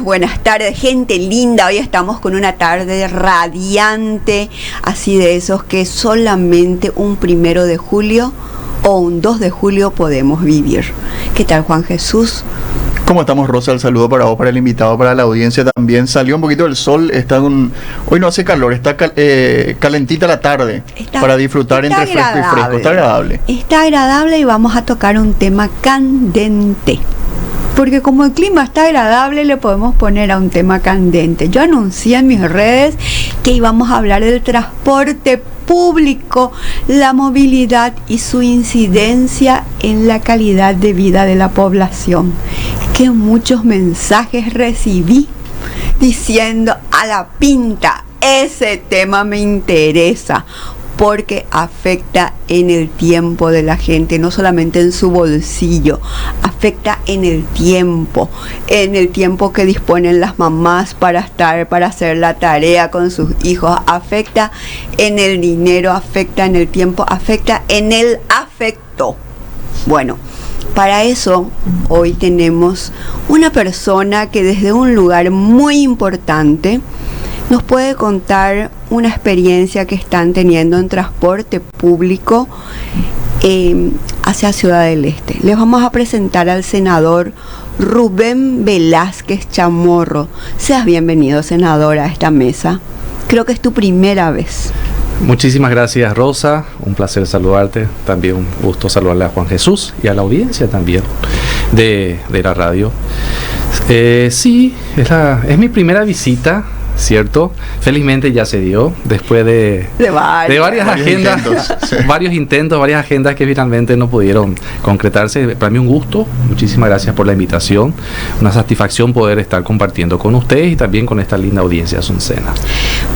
Buenas tardes, gente linda. Hoy estamos con una tarde radiante, así de esos que solamente un 1 de julio o un 2 de julio podemos vivir. ¿Qué tal, Juan Jesús? ¿Cómo estamos, Rosa? El saludo para vos, para el invitado, para la audiencia también. Salió un poquito el sol, hoy no hace calor, está calentita la tarde para disfrutar entre fresco y fresco. Está agradable. Está agradable y vamos a tocar un tema candente. Porque como el clima está agradable, le podemos poner a un tema candente. Yo anuncié en mis redes que íbamos a hablar del transporte público, la movilidad y su incidencia en la calidad de vida de la población. Que muchos mensajes recibí diciendo: a la pinta, ese tema me interesa, porque afecta en el tiempo de la gente, no solamente en su bolsillo, afecta en el tiempo que disponen las mamás para hacer la tarea con sus hijos, afecta en el dinero, afecta en el tiempo, afecta en el afecto. Bueno, para eso hoy tenemos una persona que desde un lugar muy importante nos puede contar una experiencia que están teniendo en transporte público hacia Ciudad del Este. Les vamos a presentar al senador Rubén Velázquez Chamorro. Seas bienvenido, senador, a esta mesa. Creo que es tu primera vez. Muchísimas gracias, Rosa. Un placer saludarte. También un gusto saludarle a Juan Jesús y a la audiencia también de la radio. Sí, es mi primera visita, ¿cierto? Felizmente ya se dio después de varias agendas, varios intentos, varias agendas que finalmente no pudieron concretarse. Para mí un gusto, muchísimas gracias por la invitación, una satisfacción poder estar compartiendo con ustedes y también con esta linda audiencia asuncena.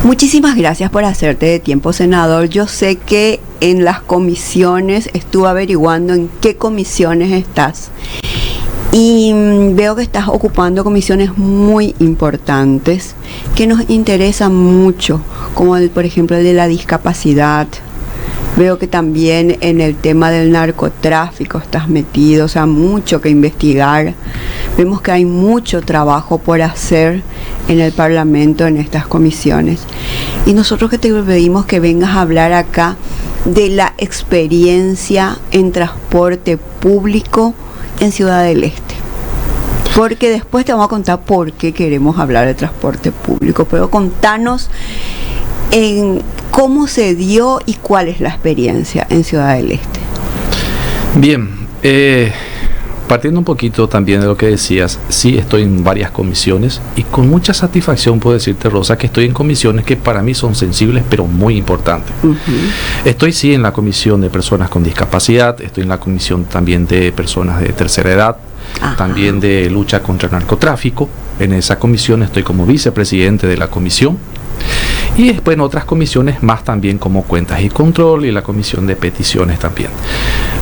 Muchísimas gracias por hacerte de tiempo, senador. Yo sé que en las comisiones, estuve averiguando en qué comisiones estás. Y veo que estás ocupando comisiones muy importantes que nos interesan mucho, como por ejemplo el de la discapacidad. Veo que también en el tema del narcotráfico estás metido, o sea, mucho que investigar. Vemos que hay mucho trabajo por hacer en el Parlamento, en estas comisiones. Y nosotros que te pedimos que vengas a hablar acá de la experiencia en transporte público en Ciudad del Este. Porque después te vamos a contar por qué queremos hablar de transporte público, pero contanos en cómo se dio y cuál es la experiencia en Ciudad del Este. Bien, partiendo un poquito también de lo que decías, sí estoy en varias comisiones y con mucha satisfacción puedo decirte, Rosa, que estoy en comisiones que para mí son sensibles pero muy importantes. Estoy sí en la comisión de personas con discapacidad, estoy en la comisión también de personas de tercera edad, también de lucha contra el narcotráfico. En esa comisión estoy como vicepresidente de la comisión. Y después en otras comisiones más también como cuentas y control y la comisión de peticiones también.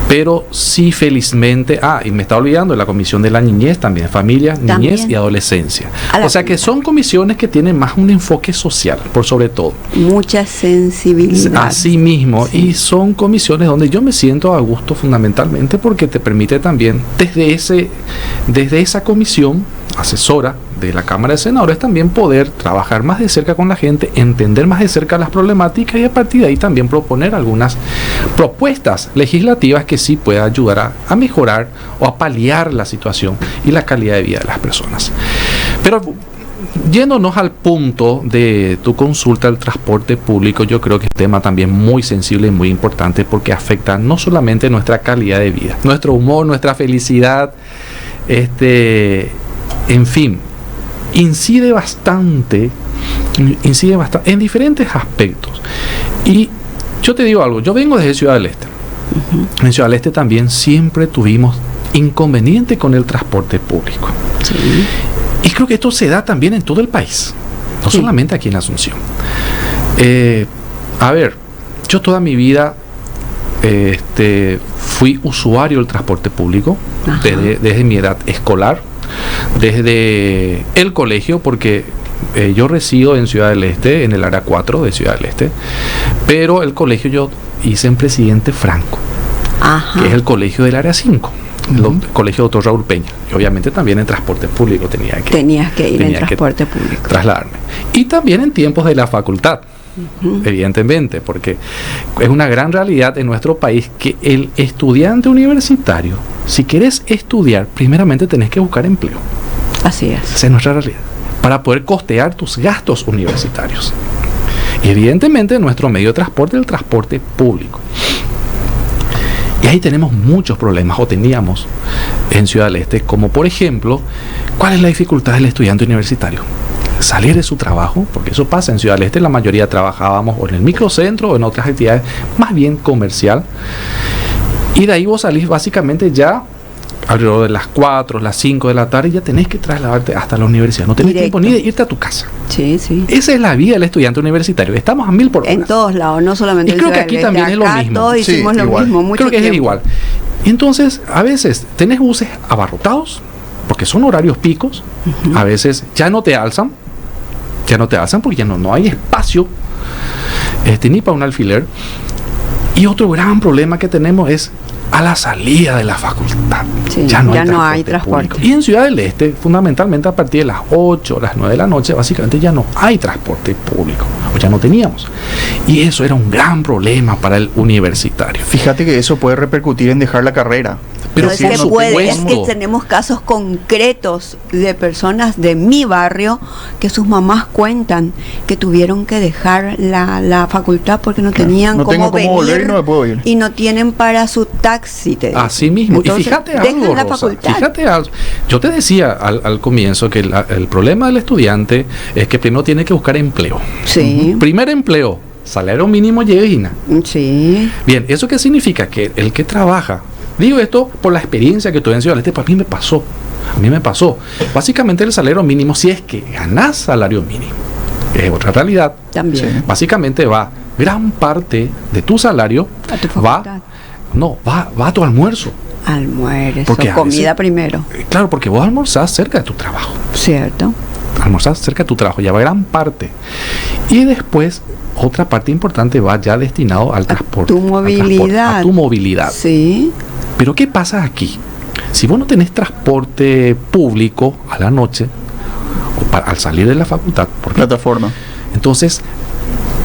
Pero sí, felizmente, y me estaba olvidando, la comisión de la niñez también, familia, niñez también. Y adolescencia. O sea que son comisiones que tienen más un enfoque social, por sobre todo. Mucha sensibilidad. Así mismo, sí. Y son comisiones donde yo me siento a gusto fundamentalmente porque te permite también, desde esa comisión asesora de la Cámara de Senadores, también poder trabajar más de cerca con la gente, entender más de cerca las problemáticas y a partir de ahí también proponer algunas propuestas legislativas que sí puedan ayudar a mejorar o a paliar la situación y la calidad de vida de las personas. Pero yéndonos al punto de tu consulta al transporte público, yo creo que es un tema también muy sensible y muy importante porque afecta no solamente nuestra calidad de vida, nuestro humor, nuestra felicidad, en fin, incide bastante en diferentes aspectos. Y yo te digo algo, yo vengo desde Ciudad del Este. En Ciudad del Este también siempre tuvimos inconveniente con el transporte público. Sí. Y creo que esto se da también en todo el país, no solamente aquí en Asunción. Yo toda mi vida fui usuario del transporte público desde mi edad escolar, desde el colegio, porque yo resido en Ciudad del Este, en el área 4 de Ciudad del Este, pero el colegio yo hice en Presidente Franco, que es el colegio del área 5. el Colegio Doctor Raúl Peña, y obviamente también en transporte público tenías que ir en transporte público, trasladarme, y también en tiempos de la facultad, evidentemente, porque es una gran realidad en nuestro país que el estudiante universitario, si quieres estudiar, primeramente tenés que buscar empleo. Así es. Esa es nuestra realidad, para poder costear tus gastos universitarios. Y evidentemente nuestro medio de transporte es el transporte público. Y ahí tenemos muchos problemas, o teníamos en Ciudad del Este, como por ejemplo, ¿cuál es la dificultad del estudiante universitario? Salir de su trabajo, porque eso pasa en Ciudad del Este, la mayoría trabajábamos o en el microcentro o en otras actividades más bien comercial, y de ahí vos salís básicamente ya alrededor de las 4, las 5 de la tarde, ya tenés que trasladarte hasta la universidad, no tenés tiempo ni de irte a tu casa. Sí, sí. Esa es la vida del estudiante universitario, estamos a 1000 por hora. En todos lados, no solamente y en creo Ciudad que aquí del también Este. es lo mismo. Todos hicimos lo mismo, mucho creo que tiempo. Es igual. Entonces, a veces tenés buses abarrotados, porque son horarios picos, a veces ya no te alzan porque ya no hay espacio ni para un alfiler. Y otro gran problema que tenemos es a la salida de la facultad. Sí, ya no hay transporte público. Y en Ciudad del Este, fundamentalmente a partir de las 8, las 9 de la noche, básicamente ya no hay transporte público, o ya no teníamos. Y eso era un gran problema para el universitario. Fíjate que eso puede repercutir en dejar la carrera. Pero es que puede, es que tenemos casos concretos de personas de mi barrio que sus mamás cuentan que tuvieron que dejar la facultad porque no tenían cómo venir, y no me puedo ir. Y no tienen para su taxi. Así mismo. Entonces, y fíjate algo, Rosa, fíjate algo. Yo te decía al comienzo que el problema del estudiante es que primero tiene que buscar empleo. Sí. Primer empleo, salario mínimo llega. Sí. Bien, ¿eso qué significa? Que el que trabaja, digo esto por la experiencia que tuve en Ciudad del Este, para mí me pasó. Básicamente el salario mínimo, si es que ganás salario mínimo, es otra realidad. También. Sí. Básicamente va gran parte de tu salario, a tu facultad. Va a tu almuerzo. Porque comida primero. Claro, porque vos almorzás cerca de tu trabajo. Cierto. Almorzás cerca de tu trabajo, ya va gran parte. Y después, otra parte importante va ya destinado al transporte. A tu movilidad. Sí. Pero ¿qué pasa aquí? Si vos no tenés transporte público a la noche, o al salir de la facultad, por plataforma. Entonces,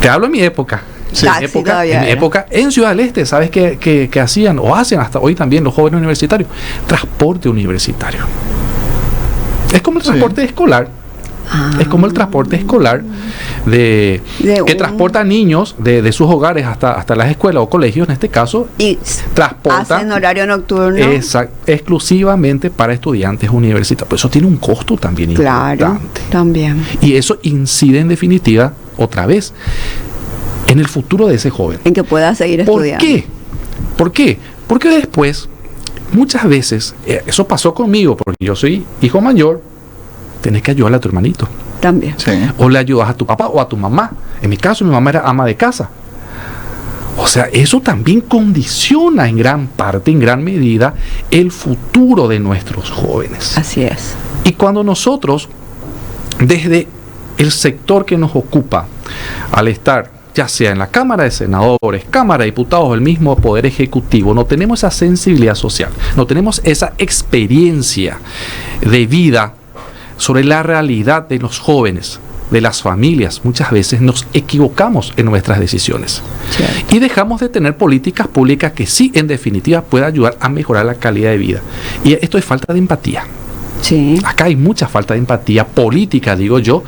te hablo en mi época. En mi época, en Ciudad del Este, ¿sabes qué hacían? O hacen hasta hoy también los jóvenes universitarios. Transporte universitario. Es como el transporte escolar. Es como el transporte escolar que transporta niños de sus hogares hasta las escuelas o colegios, en este caso, y transporta en horario nocturno. Exclusivamente para estudiantes universitarios. Pues eso tiene un costo también importante. También. Y eso incide en definitiva, otra vez, en el futuro de ese joven. En que pueda seguir estudiando. ¿Por qué? Porque después, muchas veces, eso pasó conmigo, porque yo soy hijo mayor, tenés que ayudarle a tu hermanito. También. Sí. O le ayudas a tu papá o a tu mamá. En mi caso, mi mamá era ama de casa. O sea, eso también condiciona en gran parte, en gran medida, el futuro de nuestros jóvenes. Así es. Y cuando nosotros, desde el sector que nos ocupa, al estar ya sea en la Cámara de Senadores, Cámara de Diputados o el mismo Poder Ejecutivo, no tenemos esa sensibilidad social, no tenemos esa experiencia de vida sobre la realidad de los jóvenes, de las familias, muchas veces nos equivocamos en nuestras decisiones. Cierto. Y dejamos de tener políticas públicas que sí, en definitiva, puedan ayudar a mejorar la calidad de vida. Y esto es falta de empatía. Sí. Acá hay mucha falta de empatía política, digo yo,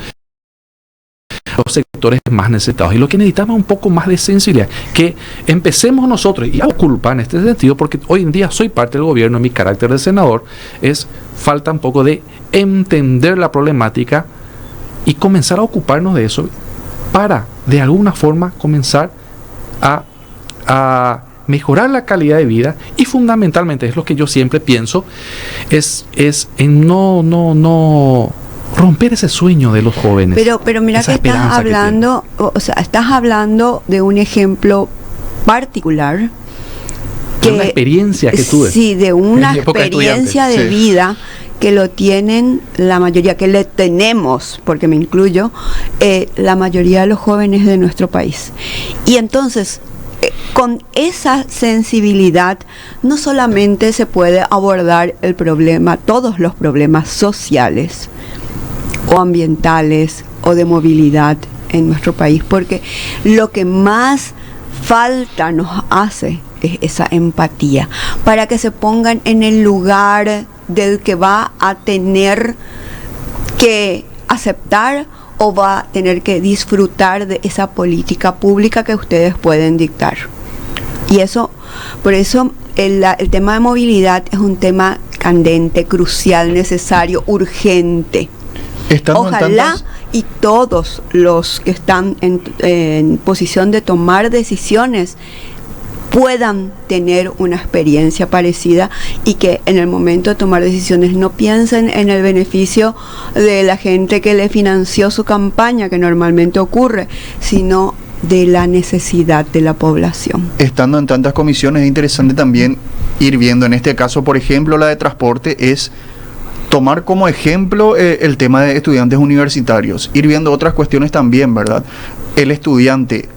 los sectores más necesitados, y lo que necesitamos es un poco más de sensibilidad, que empecemos nosotros, y hago culpa en este sentido porque hoy en día soy parte del gobierno en mi carácter de senador, falta un poco de entender la problemática y comenzar a ocuparnos de eso para de alguna forma comenzar a mejorar la calidad de vida, y fundamentalmente es lo que yo siempre pienso, es en no romper ese sueño de los jóvenes. Pero mira que estás hablando, estás hablando de un ejemplo particular, de una experiencia que tuve. Sí, de una experiencia de vida que lo tienen la mayoría, que le tenemos, porque me incluyo, la mayoría de los jóvenes de nuestro país. Y entonces, con esa sensibilidad no solamente se puede abordar el problema, todos los problemas sociales o ambientales o de movilidad en nuestro país, porque lo que más falta nos hace es esa empatía, para que se pongan en el lugar del que va a tener que aceptar o va a tener que disfrutar de esa política pública que ustedes pueden dictar. Y eso, por eso el tema de movilidad es un tema candente, crucial, necesario, urgente. Ojalá y todos los que están en posición de tomar decisiones puedan tener una experiencia parecida y que en el momento de tomar decisiones no piensen en el beneficio de la gente que le financió su campaña, que normalmente ocurre, sino de la necesidad de la población. Estando en tantas comisiones, es interesante también ir viendo, en este caso, por ejemplo, la de transporte, es tomar como ejemplo el tema de estudiantes universitarios, ir viendo otras cuestiones también, ¿verdad? El estudiante,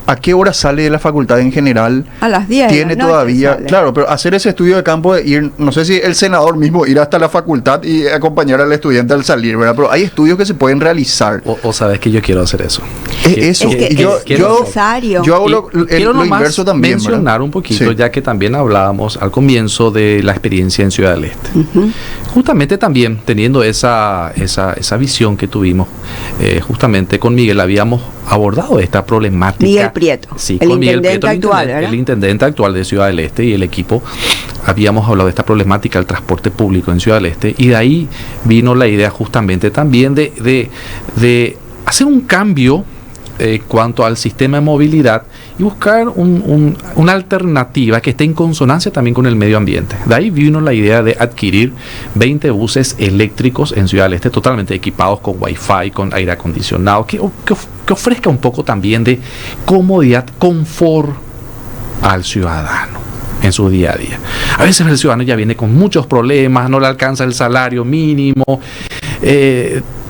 ¿a qué hora sale de la facultad en general? A las 10. Tiene todavía, claro, pero hacer ese estudio de campo de ir, no sé si el senador mismo ir hasta la facultad y acompañar al estudiante al salir, ¿verdad? Pero hay estudios que se pueden realizar. O sabes que yo quiero hacer eso. Eso. Es necesario. Yo hago lo inverso también. Mencionar, ¿verdad?, un poquito, sí, ya que también hablábamos al comienzo de la experiencia en Ciudad del Este. Justamente también teniendo esa visión que tuvimos, justamente con Miguel habíamos abordado esta problemática. Miguel Prieto, sí, el con Miguel intendente Prieto, actual, ¿verdad? El intendente actual de Ciudad del Este y el equipo, habíamos hablado de esta problemática del transporte público en Ciudad del Este, y de ahí vino la idea justamente también de hacer un cambio cuanto al sistema de movilidad y buscar una alternativa que esté en consonancia también con el medio ambiente. De ahí vino la idea de adquirir 20 buses eléctricos en Ciudad del Este, totalmente equipados con Wi-Fi, con aire acondicionado, que ofrezca un poco también de comodidad, confort al ciudadano en su día a día. A veces el ciudadano ya viene con muchos problemas, no le alcanza el salario mínimo,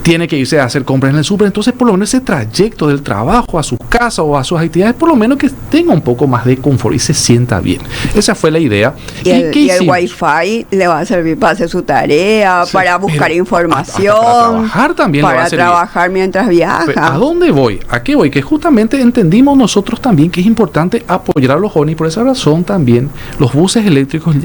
tiene que irse a hacer compras en el súper, entonces por lo menos ese trayecto del trabajo a su casa o a sus actividades, por lo menos que tenga un poco más de confort y se sienta bien. Esa fue la idea. Y el Wi-Fi le va a servir para hacer su tarea, sí, para buscar información, para trabajar también, para trabajar mientras viaja. Pero ¿a dónde voy? ¿A qué voy? Que justamente entendimos nosotros también que es importante apoyar a los jóvenes, y por esa razón también los buses eléctricos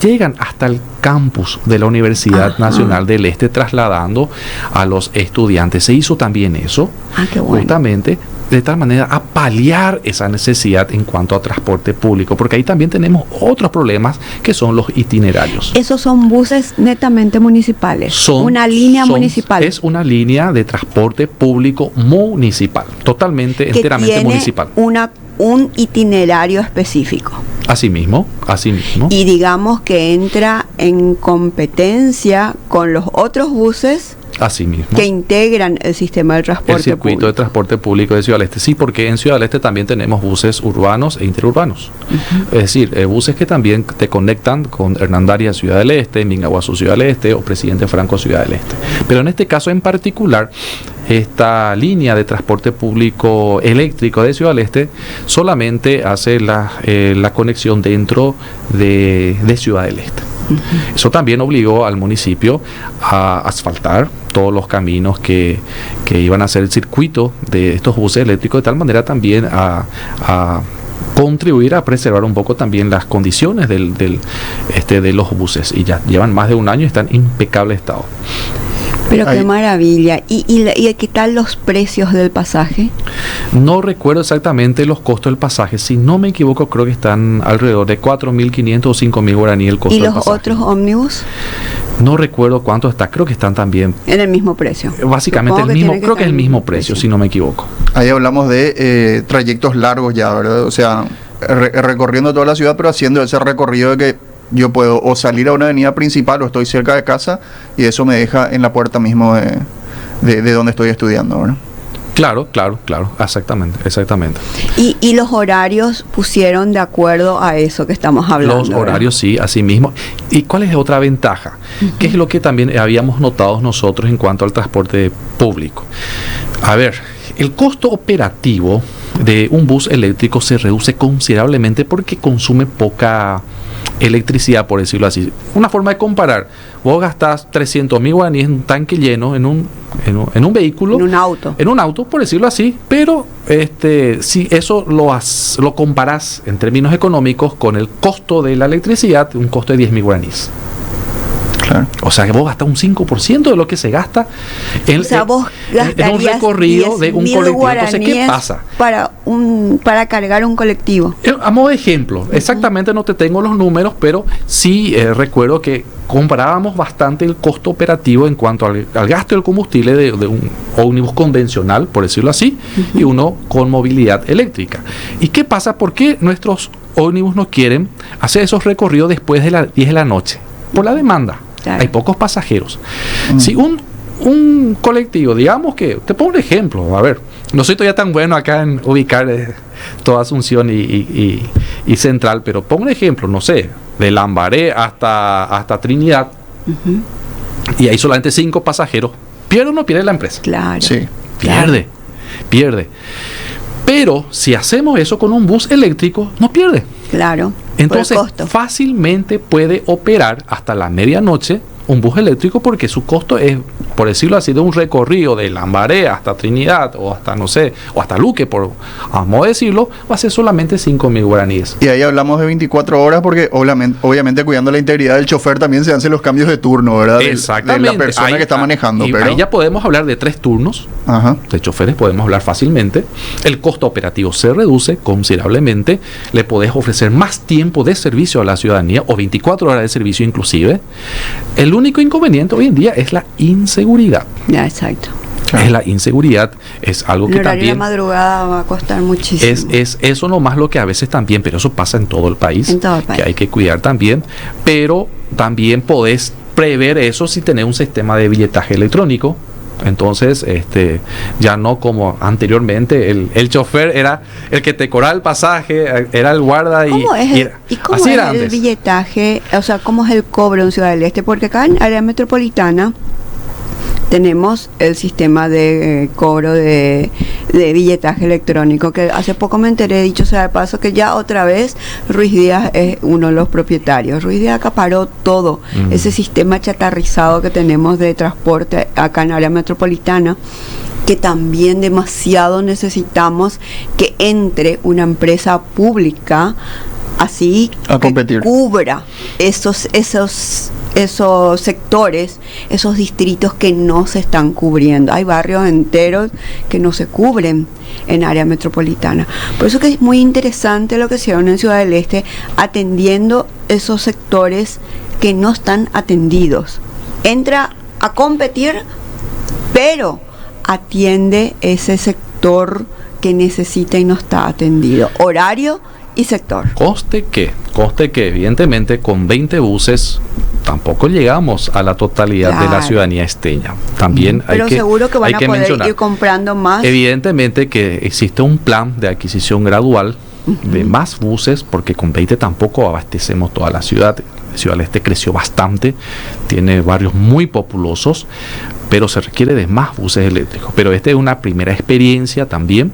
llegan hasta el campus de la Universidad Nacional del Este, trasladando a los estudiantes. Se hizo también eso, qué bueno, justamente de tal manera a paliar esa necesidad en cuanto a transporte público, porque ahí también tenemos otros problemas que son los itinerarios. Esos son buses netamente municipales, una línea municipal. Es una línea de transporte público municipal, totalmente, que enteramente tiene municipal. Un itinerario específico. Así mismo. Y digamos que entra en competencia con los otros buses Así mismo. que integran el sistema de transporte el circuito público. De transporte público de Ciudad del Este. Sí, porque en Ciudad del Este también tenemos buses urbanos e interurbanos. Es decir, buses que también te conectan con Hernandaria Ciudad del Este, Mingaguazú Ciudad del Este o Presidente Franco Ciudad del Este. Pero en este caso en particular, esta línea de transporte público eléctrico de Ciudad del Este solamente hace la conexión dentro de Ciudad del Este. Eso también obligó al municipio a asfaltar todos los caminos que iban a hacer el circuito de estos buses eléctricos, de tal manera también a contribuir a preservar un poco también las condiciones de los buses, y ya llevan más de un año y están en impecable estado. Pero qué maravilla. ¿Y qué tal los precios del pasaje? No recuerdo exactamente los costos del pasaje. Si no me equivoco, creo que están alrededor de 4.500 o 5.000 guaraní el costo del pasaje. ¿Y los otros ómnibus? No recuerdo cuánto está. Creo que están también en el mismo precio. Básicamente el mismo. Creo que es el mismo precio, si no me equivoco. Ahí hablamos de trayectos largos ya, ¿verdad? O sea, recorriendo toda la ciudad, pero haciendo ese recorrido de que yo puedo o salir a una avenida principal o estoy cerca de casa y eso me deja en la puerta mismo de donde estoy estudiando, ¿verdad? Claro, exactamente. Y los horarios pusieron de acuerdo a eso que estamos hablando. Los horarios, sí, así mismo. ¿Y cuál es otra ventaja? ¿Qué es lo que también habíamos notado nosotros en cuanto al transporte público? A ver, el costo operativo de un bus eléctrico se reduce considerablemente porque consume poca electricidad, por decirlo así. Una forma de comparar: vos gastás 300.000 guaraníes en un tanque lleno en un vehículo, en un auto, por decirlo así, pero si eso lo comparás en términos económicos con el costo de la electricidad, un costo de 10.000 guaraníes. Claro. O sea que vos gastás un 5% de lo que se gasta en un recorrido de un colectivo. Entonces, ¿qué pasa? Para cargar un colectivo. A modo de ejemplo, exactamente no te tengo los números, pero sí recuerdo que comparábamos bastante el costo operativo en cuanto al gasto del combustible de un ómnibus convencional, por decirlo así, y uno con movilidad eléctrica. ¿Y qué pasa? ¿Por qué nuestros ómnibus no quieren hacer esos recorridos después de las 10 de la noche? Por la demanda. Claro. Hay pocos pasajeros. Si un colectivo, digamos que, te pongo un ejemplo, a ver, no soy todavía tan bueno acá en ubicar toda Asunción y Central, pero pongo un ejemplo, no sé, de Lambaré hasta Trinidad, y hay solamente 5 pasajeros, ¿pierde o no pierde la empresa? Claro. Sí. Pierde. Pero si hacemos eso con un bus eléctrico, no pierde. Claro. Entonces, fácilmente puede operar hasta la medianoche un bus eléctrico porque su costo es, por decirlo así, de un recorrido de Lambaré hasta Trinidad o hasta, no sé, o hasta Luque, por a modo de decirlo, va a ser solamente 5.000 guaraníes. Y ahí hablamos de 24 horas porque obviamente cuidando la integridad del chofer también se hacen los cambios de turno, ¿verdad? Exactamente. De la persona ahí, que está manejando. Y pero ahí ya podemos hablar de 3 turnos. Ajá. De choferes podemos hablar fácilmente. El costo operativo se reduce considerablemente. Le podés ofrecer más tiempo de servicio a la ciudadanía o 24 horas de servicio inclusive. El único inconveniente hoy en día es la inseguridad. Ya, exacto. Claro. Es la inseguridad, es algo que también... La madrugada va a costar muchísimo. Es eso nomás lo que a veces también, pero eso pasa en todo el país. En todo el país. Que hay que cuidar también, pero también podés prever eso si tenés un sistema de billetaje electrónico. Entonces, ya no como anteriormente, el chofer era el que te cobraba el pasaje, era el guarda y... ¿Cómo es el billetaje? O sea, ¿cómo es el cobro en Ciudad del Este? Porque acá en área metropolitana tenemos el sistema de cobro de billetaje electrónico, que hace poco me enteré, dicho sea de paso, que ya otra vez Ruiz Díaz es uno de los propietarios. Ruiz Díaz acaparó todo ese sistema chatarrizado que tenemos de transporte acá en área metropolitana, que también demasiado necesitamos que entre una empresa pública así a competir, que cubra esos sectores, esos distritos que no se están cubriendo. Hay barrios enteros que no se cubren en área metropolitana. Por eso que es muy interesante lo que hicieron en Ciudad del Este, atendiendo esos sectores que no están atendidos. Entra a competir, pero atiende ese sector que necesita y no está atendido. Horario y sector. Coste que evidentemente con 20 buses tampoco llegamos a la totalidad de la ciudadanía esteña. También pero seguro que van a poder ir comprando más. Evidentemente que existe un plan de adquisición gradual de más buses, porque con 20 tampoco abastecemos toda la ciudad. Ciudad del Este creció bastante, tiene barrios muy populosos, pero se requiere de más buses eléctricos. Pero esta es una primera experiencia también.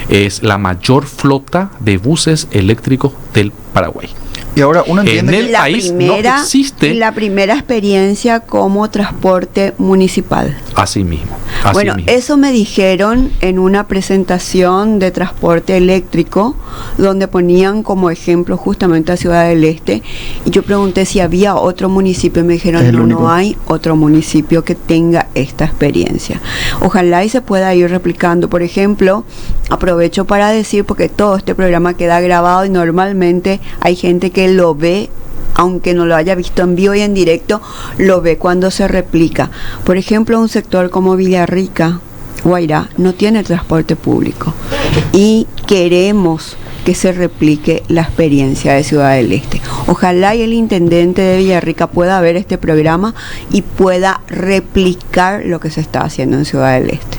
Es la mayor flota de buses eléctricos del Paraguay. Y ahora uno entiende en el país no existe la primera experiencia como transporte municipal. Así mismo. Bueno, eso me dijeron en una presentación de transporte eléctrico, donde ponían como ejemplo justamente a Ciudad del Este, y yo pregunté si había otro municipio, y me dijeron no hay otro municipio que tenga esta experiencia. Ojalá y se pueda ir replicando. Por ejemplo, aprovecho para decir, porque todo este programa queda grabado y normalmente hay gente que lo ve, aunque no lo haya visto en vivo y en directo, lo ve cuando se replica. Por ejemplo, un sector como Villarrica, Guairá, no tiene transporte público y queremos que se replique la experiencia de Ciudad del Este. Ojalá y el intendente de Villarrica pueda ver este programa y pueda replicar lo que se está haciendo en Ciudad del Este.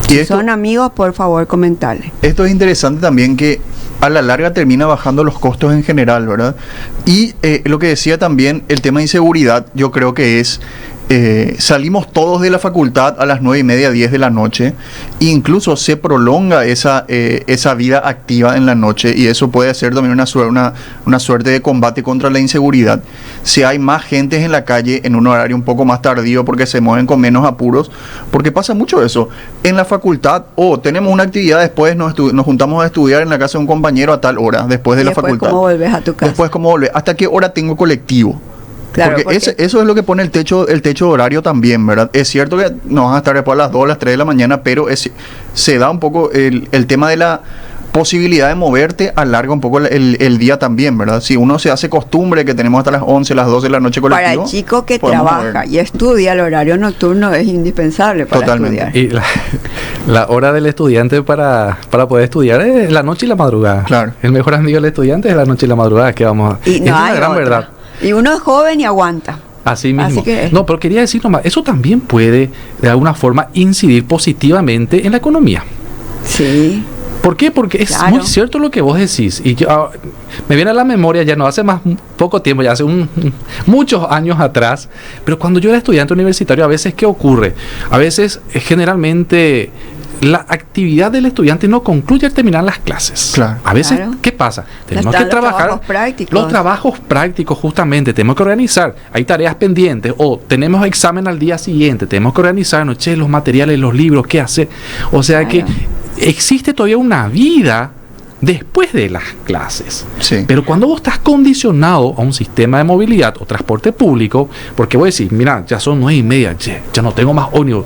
Si son amigos, por favor, comentarles. Esto es interesante también, que a la larga termina bajando los costos en general, ¿verdad? Y lo que decía también, el tema de inseguridad, yo creo que es salimos todos de la facultad a las 9:30, 10 de la noche, e incluso se prolonga esa vida activa en la noche, y eso puede ser también una suerte de combate contra la inseguridad. Si hay más gente en la calle en un horario un poco más tardío porque se mueven con menos apuros, porque pasa mucho eso. En la facultad, tenemos una actividad, después nos juntamos a estudiar en la casa de un compañero a tal hora, después de la facultad. ¿Cómo volvés a tu casa? Después, ¿cómo volvés? ¿Hasta qué hora tengo colectivo? Claro, porque eso es lo que pone el techo horario también, ¿verdad? Es cierto que no van a estar después a las 2 o las 3 de la mañana, pero se da un poco el tema de la posibilidad de moverte, alarga un poco el día también, ¿verdad? Si uno se hace costumbre que tenemos hasta las 11, las 12 de la noche colectivo. Para el chico que trabaja y estudia, el horario nocturno es indispensable para Totalmente. estudiar. Y la hora del estudiante para poder estudiar es la noche y la madrugada. Claro. El mejor amigo del estudiante es la noche y la madrugada, que vamos a... Y es no una hay gran otra. verdad. Y uno es joven y aguanta. Así mismo. Así que, no, pero quería decir nomás, eso también puede de alguna forma incidir positivamente en la economía. Sí. ¿Por qué? Porque es muy cierto lo que vos decís. Y yo, me viene a la memoria, ya no hace más poco tiempo, ya hace muchos años atrás, pero cuando yo era estudiante universitario, a veces, ¿qué ocurre? A veces, generalmente, la actividad del estudiante no concluye al terminar las clases. Claro. A veces, ¿qué pasa? Tenemos que trabajar los trabajos prácticos, justamente, tenemos que organizar, hay tareas pendientes, o tenemos examen al día siguiente, tenemos que organizarnos, los materiales, los libros, qué hacer. O sea que existe todavía una vida después de las clases. Sí. Pero cuando vos estás condicionado a un sistema de movilidad o transporte público, porque vos decís, mira, ya son 9:30, ya no tengo más ómnibus,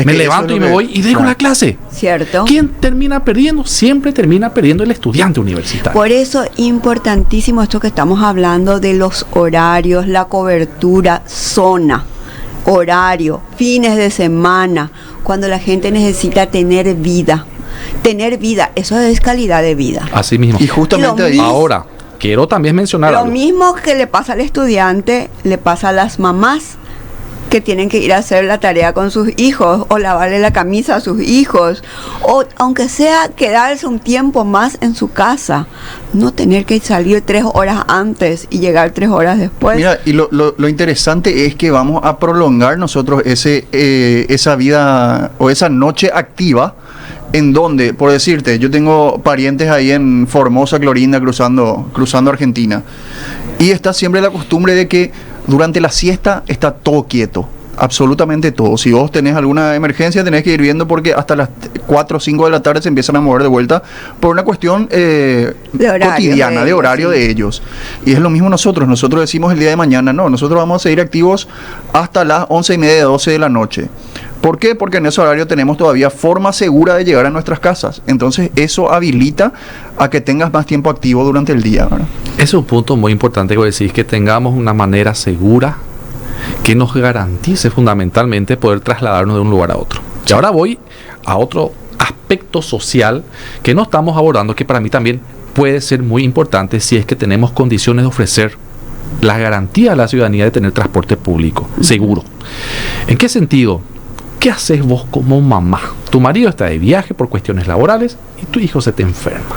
me levanto y me voy y dejo la clase. ¿Cierto? ¿Quién termina perdiendo? Siempre termina perdiendo el estudiante universitario. Por eso, importantísimo esto que estamos hablando de los horarios, la cobertura, zona, horario, fines de semana, cuando la gente necesita tener vida. Tener vida, eso es calidad de vida. Así mismo. Y justamente ahí. Ahora, quiero también mencionar lo algo. mismo que le pasa al estudiante, le pasa a las mamás que tienen que ir a hacer la tarea con sus hijos, o lavarle la camisa a sus hijos, o aunque sea quedarse un tiempo más en su casa, no tener que salir 3 horas antes y llegar 3 horas después. Mira, y lo interesante es que vamos a prolongar nosotros esa vida o esa noche activa, en donde, por decirte, yo tengo parientes ahí en Formosa, Clorinda, cruzando Argentina, y está siempre la costumbre de que durante la siesta está todo quieto, absolutamente todo. Si vos tenés alguna emergencia, tenés que ir viendo, porque hasta las 4 o 5 de la tarde se empiezan a mover de vuelta por una cuestión cotidiana, de horario de ellos. Y es lo mismo nosotros decimos el día de mañana, no, nosotros vamos a seguir activos hasta las 11:30, 12 de la noche. ¿Por qué? Porque en ese horario tenemos todavía forma segura de llegar a nuestras casas. Entonces eso habilita a que tengas más tiempo activo durante el día, ¿verdad? Es un punto muy importante que decís, que tengamos una manera segura que nos garantice fundamentalmente poder trasladarnos de un lugar a otro. Y ahora voy a otro aspecto social que no estamos abordando, que para mí también puede ser muy importante si es que tenemos condiciones de ofrecer la garantía a la ciudadanía de tener transporte público seguro. ¿En qué sentido? ¿Qué haces vos como mamá? Tu marido está de viaje por cuestiones laborales y tu hijo se te enferma.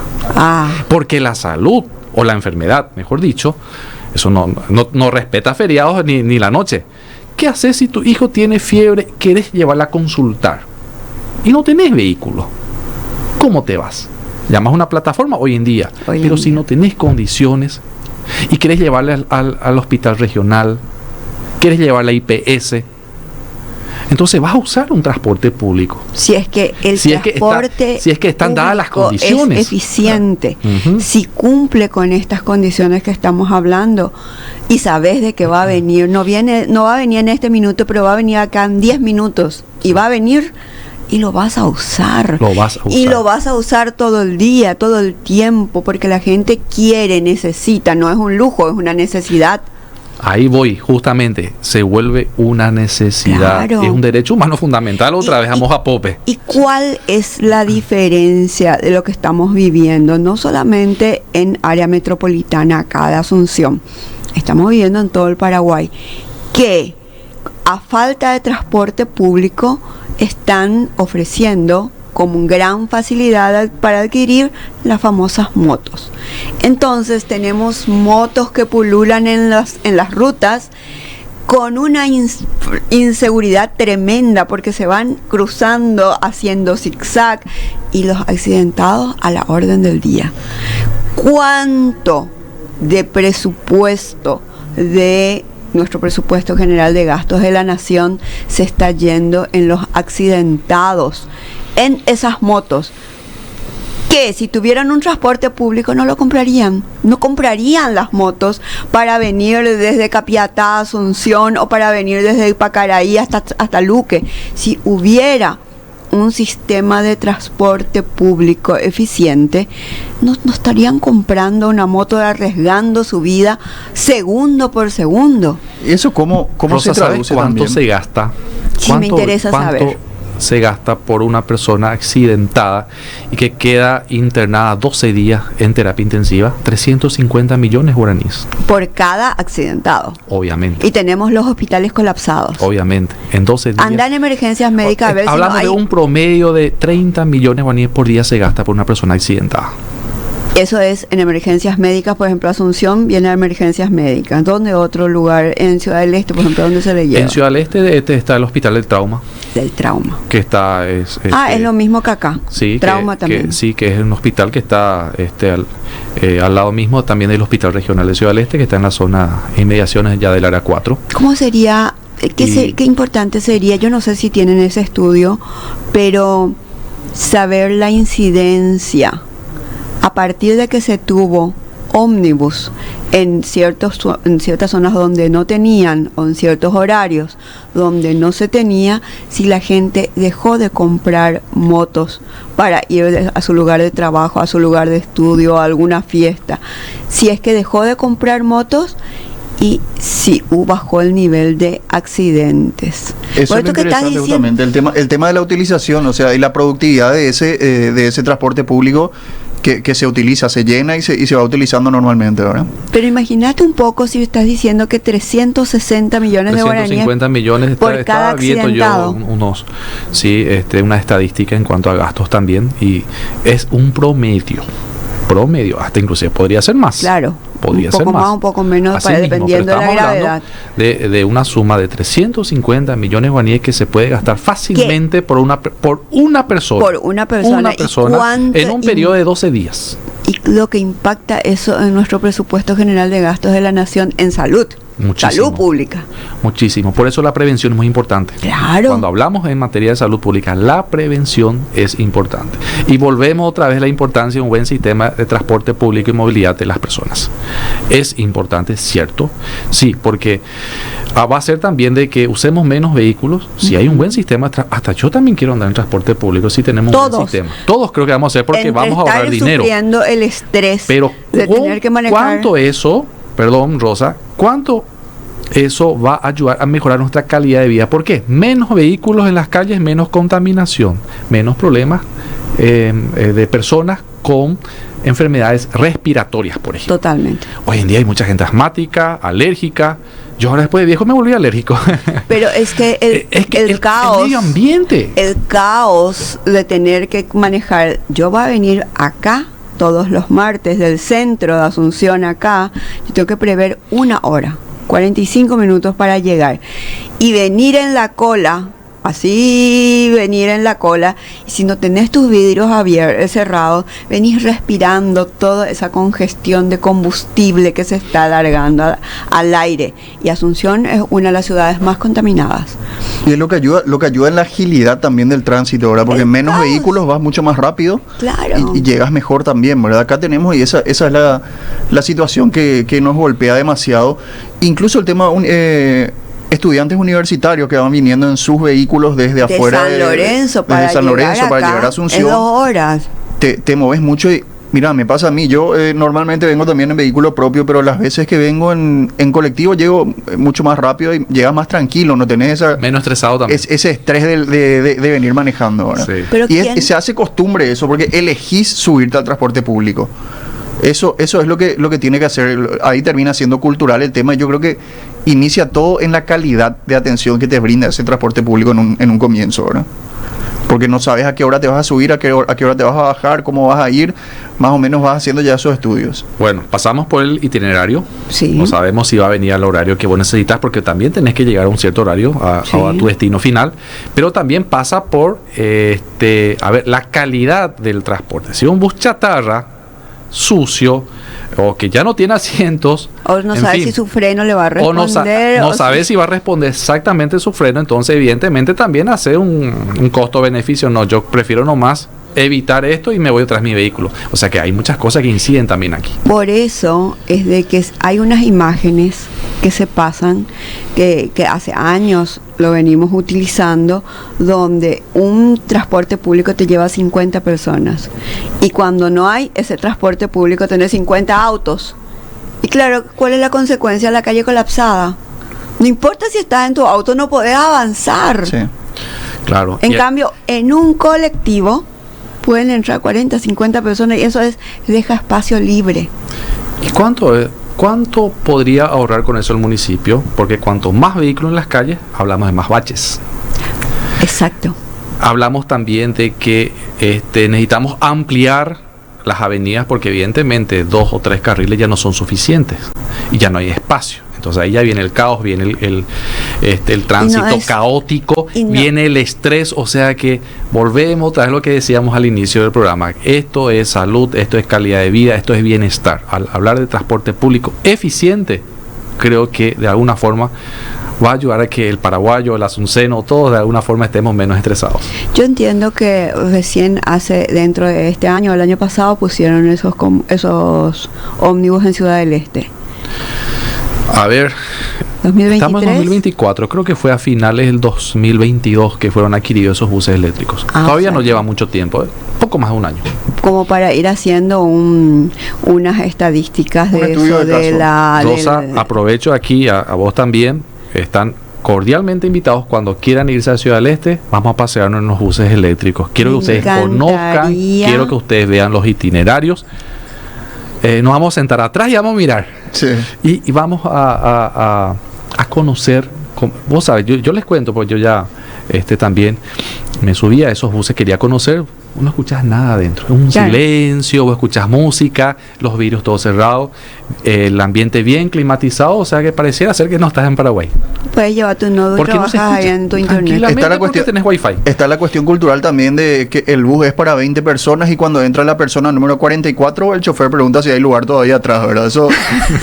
Porque la salud, o la enfermedad, mejor dicho, eso no respeta feriados ni la noche. ¿Qué haces si tu hijo tiene fiebre, querés llevarla a consultar y no tenés vehículo? ¿Cómo te vas? Llamas a una plataforma hoy en día, pero si no tenés condiciones y querés llevarle al hospital regional, querés llevarle a IPS, entonces vas a usar un transporte público. Si es que si es que están dadas las condiciones. Es eficiente, si cumple con estas condiciones que estamos hablando, y sabes de que va a venir, no va a venir en este minuto, pero va a venir acá en 10 minutos, y va a venir, y lo vas a usar. Y lo vas a usar todo el día, todo el tiempo, porque la gente quiere, necesita, no es un lujo, es una necesidad. Ahí voy, justamente, se vuelve una necesidad. Claro. Es un derecho humano fundamental, otra vez vamos a Pope. ¿Y cuál es la diferencia de lo que estamos viviendo? No solamente en área metropolitana acá de Asunción, estamos viviendo en todo el Paraguay, que a falta de transporte público están ofreciendo como gran facilidad para adquirir las famosas motos. Entonces tenemos motos que pululan en las rutas, con una inseguridad tremenda porque se van cruzando, haciendo zigzag, y los accidentados a la orden del día. ¿Cuánto de presupuesto de nuestro presupuesto general de gastos de la nación se está yendo en los accidentados, en esas motos? Que si tuvieran un transporte público no lo comprarían, no comprarían las motos para venir desde Capiatá a Asunción o para venir desde Pacaraí hasta Luque. Si hubiera un sistema de transporte público eficiente, no estarían comprando una moto, arriesgando su vida segundo por segundo. ¿Y eso cómo Rosa, se traduce? ¿Cuánto también se gasta? Sí, me interesa saber. Se gasta por una persona accidentada y que queda internada 12 días en terapia intensiva? 350 millones guaraníes. Por cada accidentado. Obviamente. Y tenemos los hospitales colapsados. Obviamente. En 12 días. Andan en emergencias médicas a ver hablando si no hay... de un promedio de 30 millones guaraníes por día se gasta por una persona accidentada. Eso es en emergencias médicas. Por ejemplo, Asunción viene a emergencias médicas. ¿Dónde otro lugar? En Ciudad del Este, por ejemplo, ¿dónde se le lleva? En Ciudad del Este está el Hospital del Trauma. Del trauma. Que está... es lo mismo que acá. Sí, trauma también. Que es un hospital que está al lado mismo también del Hospital Regional de Ciudad del Este, que está en la zona inmediaciones ya del área 4. ¿Cómo sería? Qué importante sería, yo no sé si tienen ese estudio, pero saber la incidencia a partir de que se tuvo ómnibus en ciertas zonas donde no tenían, o en ciertos horarios donde no se tenía, si la gente dejó de comprar motos para ir a su lugar de trabajo, a su lugar de estudio, a alguna fiesta. Si es que dejó de comprar motos y si bajó el nivel de accidentes. Eso es lo interesante justamente, el tema de la utilización, o sea, y la productividad de ese transporte público que se utiliza, se llena y se va utilizando normalmente, ¿verdad? Pero imagínate un poco si estás diciendo que 360 millones de guaraníes 350 millones por cada accidentado. Una estadística en cuanto a gastos también, y es un promedio, hasta inclusive podría ser más. Claro. Podría ser más, un poco menos, dependiendo de la gravedad. De una suma de 350 millones de guaraníes que se puede gastar fácilmente por una persona. Por una persona. En un periodo de 12 días. Y lo que impacta eso en nuestro presupuesto general de gastos de la nación en salud. Muchísimo. Salud pública. Muchísimo. Por eso la prevención es muy importante. Claro. Cuando hablamos en materia de salud pública, la prevención es importante. Y volvemos otra vez a la importancia de un buen sistema de transporte público y movilidad de las personas. Es importante, ¿cierto? Sí, porque va a ser también de que usemos menos vehículos. Si hay un buen sistema, hasta yo también quiero andar en transporte público si tenemos un buen sistema. Todos creo que vamos a hacer porque vamos a ahorrar dinero. Sufriendo el estrés. Pero de tener que manejar. ¿Cuánto eso va a ayudar a mejorar nuestra calidad de vida? ¿Por qué? Menos vehículos en las calles, menos contaminación, menos problemas de personas con enfermedades respiratorias, por ejemplo. Totalmente. Hoy en día hay mucha gente asmática, alérgica. Yo ahora después de viejo me volví alérgico. Pero es que el caos, el medio ambiente, el caos de tener que manejar. Yo voy a venir acá todos los martes del centro de Asunción acá. Yo tengo que prever 1 hora, 45 minutos para llegar y venir en la cola. Así venir en la cola, y si no tenés tus vidrios cerrados, venís respirando toda esa congestión de combustible que se está alargando al aire. Y Asunción es una de las ciudades más contaminadas. Y es lo que ayuda en la agilidad también del tránsito, ¿verdad? Porque menos vehículos vas mucho más rápido. Claro. Y llegas mejor también, ¿verdad? Acá tenemos, y esa es la situación que nos golpea demasiado. Incluso el tema... estudiantes universitarios que van viniendo en sus vehículos desde afuera de San Lorenzo para llegar a Asunción. En 2 horas. Te mueves mucho y mira, me pasa a mí. Yo normalmente vengo también en vehículo propio, pero las veces que vengo en colectivo llego mucho más rápido y llegas más tranquilo, no tenés menos estresado también. Ese estrés de venir manejando ahora. Sí. Pero se hace costumbre eso, porque elegís subirte al transporte público. Eso es lo que tiene que hacer. Ahí termina siendo cultural el tema. Yo creo que inicia todo en la calidad de atención que te brinda ese transporte público en un comienzo, ¿verdad? Porque no sabes a qué hora te vas a subir, a qué hora te vas a bajar, cómo vas a ir, más o menos vas haciendo ya esos estudios. Bueno, pasamos por el itinerario, sí. No sabemos si va a venir al horario que vos necesitas, porque también tenés que llegar a un cierto horario a tu destino final, pero también pasa por la calidad del transporte. Si un bus chatarra, sucio, o que ya no tiene asientos, o no sabe si su freno le va a responder, o no sabe si va a responder exactamente su freno, entonces evidentemente también hace un costo-beneficio. No, yo prefiero nomás evitar esto y me voy tras mi vehículo. O sea que hay muchas cosas que inciden también aquí. Por eso es de que hay unas imágenes que se pasan, que hace años lo venimos utilizando, donde un transporte público te lleva 50 personas y cuando no hay ese transporte público tenés 50 autos. Y claro, ¿cuál es la consecuencia? La calle colapsada. No importa si estás en tu auto, no podés avanzar. Sí. Claro. En cambio, en un colectivo pueden entrar 40, 50 personas y eso deja espacio libre. ¿Y cuánto podría ahorrar con eso el municipio? Porque cuanto más vehículos en las calles, hablamos de más baches. Exacto. Hablamos también de que necesitamos ampliar las avenidas porque evidentemente 2 o 3 carriles ya no son suficientes y ya no hay espacio. Entonces ahí ya viene el caos, viene el tránsito caótico, viene el estrés, o sea que volvemos otra vez lo que decíamos al inicio del programa. Esto es salud, esto es calidad de vida, esto es bienestar. Al hablar de transporte público eficiente, creo que de alguna forma va a ayudar a que el paraguayo, el asunceno, todos de alguna forma estemos menos estresados. Yo entiendo que recién dentro de este año, el año pasado, pusieron esos ómnibus en Ciudad del Este. A ver, 2023. Estamos en 2024, creo que fue a finales del 2022 que fueron adquiridos esos buses eléctricos. Todavía no lleva mucho tiempo, poco más de un año. Como para ir haciendo unas estadísticas de eso, de la... Rosa, aprovecho aquí, a vos también, están cordialmente invitados cuando quieran irse a Ciudad del Este, vamos a pasearnos en los buses eléctricos. Quiero que ustedes conozcan, quiero que ustedes vean los itinerarios. Nos vamos a sentar atrás y vamos a mirar. Sí. Y vamos a conocer. Vos sabes, yo les cuento, porque yo ya también me subí a esos buses, quería conocer. No escuchas nada adentro, es un silencio, vos escuchas música, los vidrios todos cerrados, el ambiente bien climatizado, o sea que pareciera ser que no estás en Paraguay. Puedes llevar tu nodo y trabajas ahí en tu internet. Está la cuestión cultural también de que el bus es para 20 personas y cuando entra la persona número 44, el chofer pregunta si hay lugar todavía atrás, ¿verdad? Eso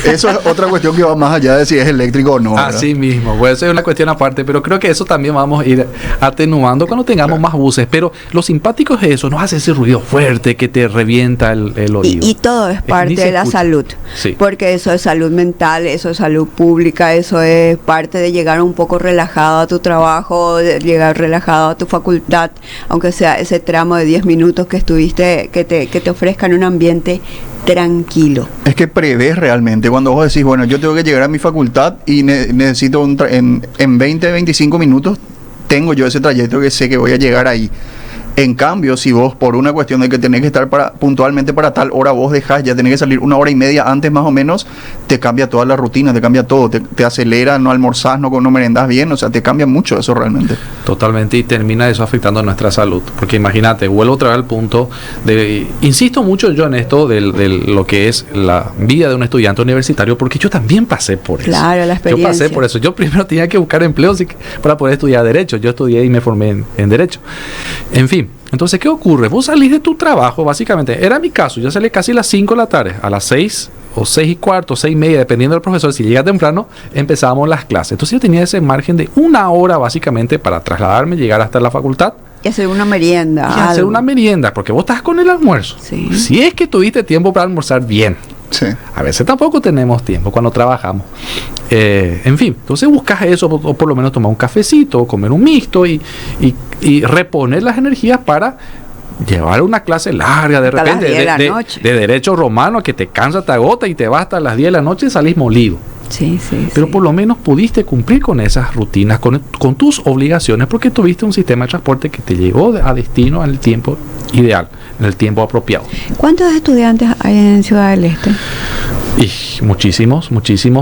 es otra cuestión que va más allá de si es eléctrico o no, ¿verdad? Así mismo, pues eso es una cuestión aparte, pero creo que eso también vamos a ir atenuando cuando tengamos más buses, pero lo simpático es eso, no hace ese ruido fuerte que te revienta el oído. Y todo es parte de la salud, sí. Porque eso es salud mental, eso es salud pública, eso es parte de llegar un poco relajado a tu trabajo, de llegar relajado a tu facultad, aunque sea ese tramo de 10 minutos que estuviste, que te ofrezcan un ambiente tranquilo. Es que prevés realmente, cuando vos decís, bueno, yo tengo que llegar a mi facultad y necesito en 20, 25 minutos, tengo yo ese trayecto que sé que voy a llegar ahí. En cambio, si vos por una cuestión de que tenés que estar puntualmente para tal hora, vos dejás, ya tenés que salir 1 hora y media antes más o menos, te cambia toda la rutina, te cambia todo, te acelera, no almorzás, no merendás bien, o sea, te cambia mucho eso realmente. Totalmente, y termina eso afectando nuestra salud, porque imagínate, vuelvo otra vez al punto de, insisto mucho yo en esto de lo que es la vida de un estudiante universitario, porque yo también pasé por eso. Claro, la experiencia. Yo pasé por eso, yo primero tenía que buscar empleo para poder estudiar Derecho, yo estudié y me formé en Derecho. En fin. Entonces, ¿qué ocurre? Vos salís de tu trabajo, básicamente. Era mi caso, yo salí casi a las 5 de la tarde, a las 6 o 6 y cuarto, 6 y media, dependiendo del profesor. Si llega temprano, empezábamos las clases. Entonces yo tenía ese margen de 1 hora, básicamente, para trasladarme, llegar hasta la facultad. Y hacer una merienda. Hacer una merienda, porque vos estás con el almuerzo. Sí. Si es que tuviste tiempo para almorzar bien. Sí. A veces tampoco tenemos tiempo cuando trabajamos. En fin, entonces buscas eso, o por lo menos tomar un cafecito, o comer un mixto y reponer las energías para llevar una clase larga de repente de derecho romano que te cansa, te agota y te va hasta las 10 de la noche y salís molido. Sí, pero por lo menos pudiste cumplir con esas rutinas, con tus obligaciones, porque tuviste un sistema de transporte que te llegó a destino en el tiempo ideal, en el tiempo apropiado. ¿Cuántos estudiantes hay en Ciudad del Este? muchísimos,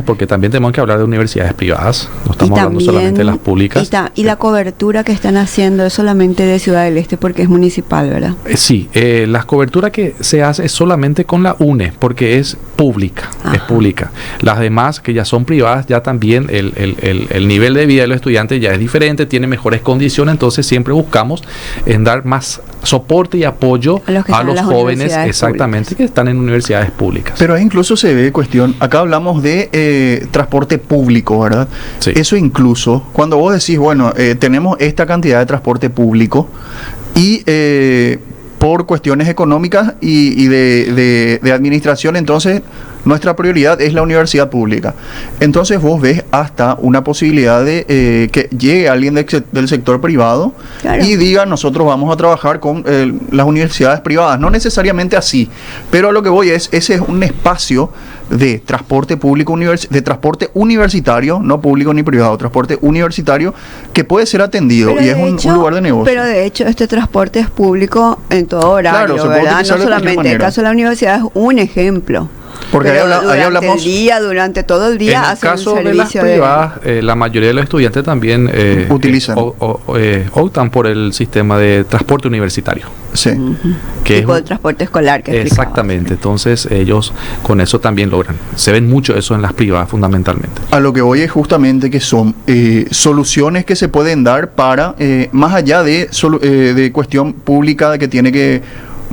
porque también tenemos que hablar de universidades privadas, no estamos hablando solamente de las públicas. Y la cobertura que están haciendo es solamente de Ciudad del Este porque es municipal, ¿verdad? Sí, la cobertura que se hace es solamente con la UNE, porque es pública, es pública. Las demás que ya son privadas, ya también el nivel de vida de los estudiantes ya es diferente, tiene mejores condiciones, entonces siempre buscamos en dar más soporte y apoyo a los jóvenes, exactamente, públicas, que están en universidades públicas. Pero incluso se ve cuestión, acá hablamos de transporte público, ¿verdad? Sí. Eso incluso, cuando vos decís, bueno, tenemos esta cantidad de transporte público y por cuestiones económicas y de administración, entonces nuestra prioridad es la universidad pública. Entonces vos ves hasta una posibilidad de que llegue alguien del sector privado, claro, y diga, nosotros vamos a trabajar con las universidades privadas. No necesariamente así, pero a lo que voy ese es un espacio de transporte público, de transporte universitario, no público ni privado, transporte universitario que puede ser atendido, y es un lugar de negocio. Pero de hecho este transporte es público en todo horario, claro, ¿verdad? No solamente, el caso de la universidad es un ejemplo. Porque ahí hablamos durante todo el día en el caso de las privadas, la mayoría de los estudiantes también utilizan optan por el sistema de transporte universitario. Sí. Que tipo de transporte escolar que exactamente, entonces ellos con eso también logran. Se ven mucho eso en las privadas fundamentalmente. A lo que voy es justamente que son soluciones que se pueden dar para, más allá de cuestión pública que tiene que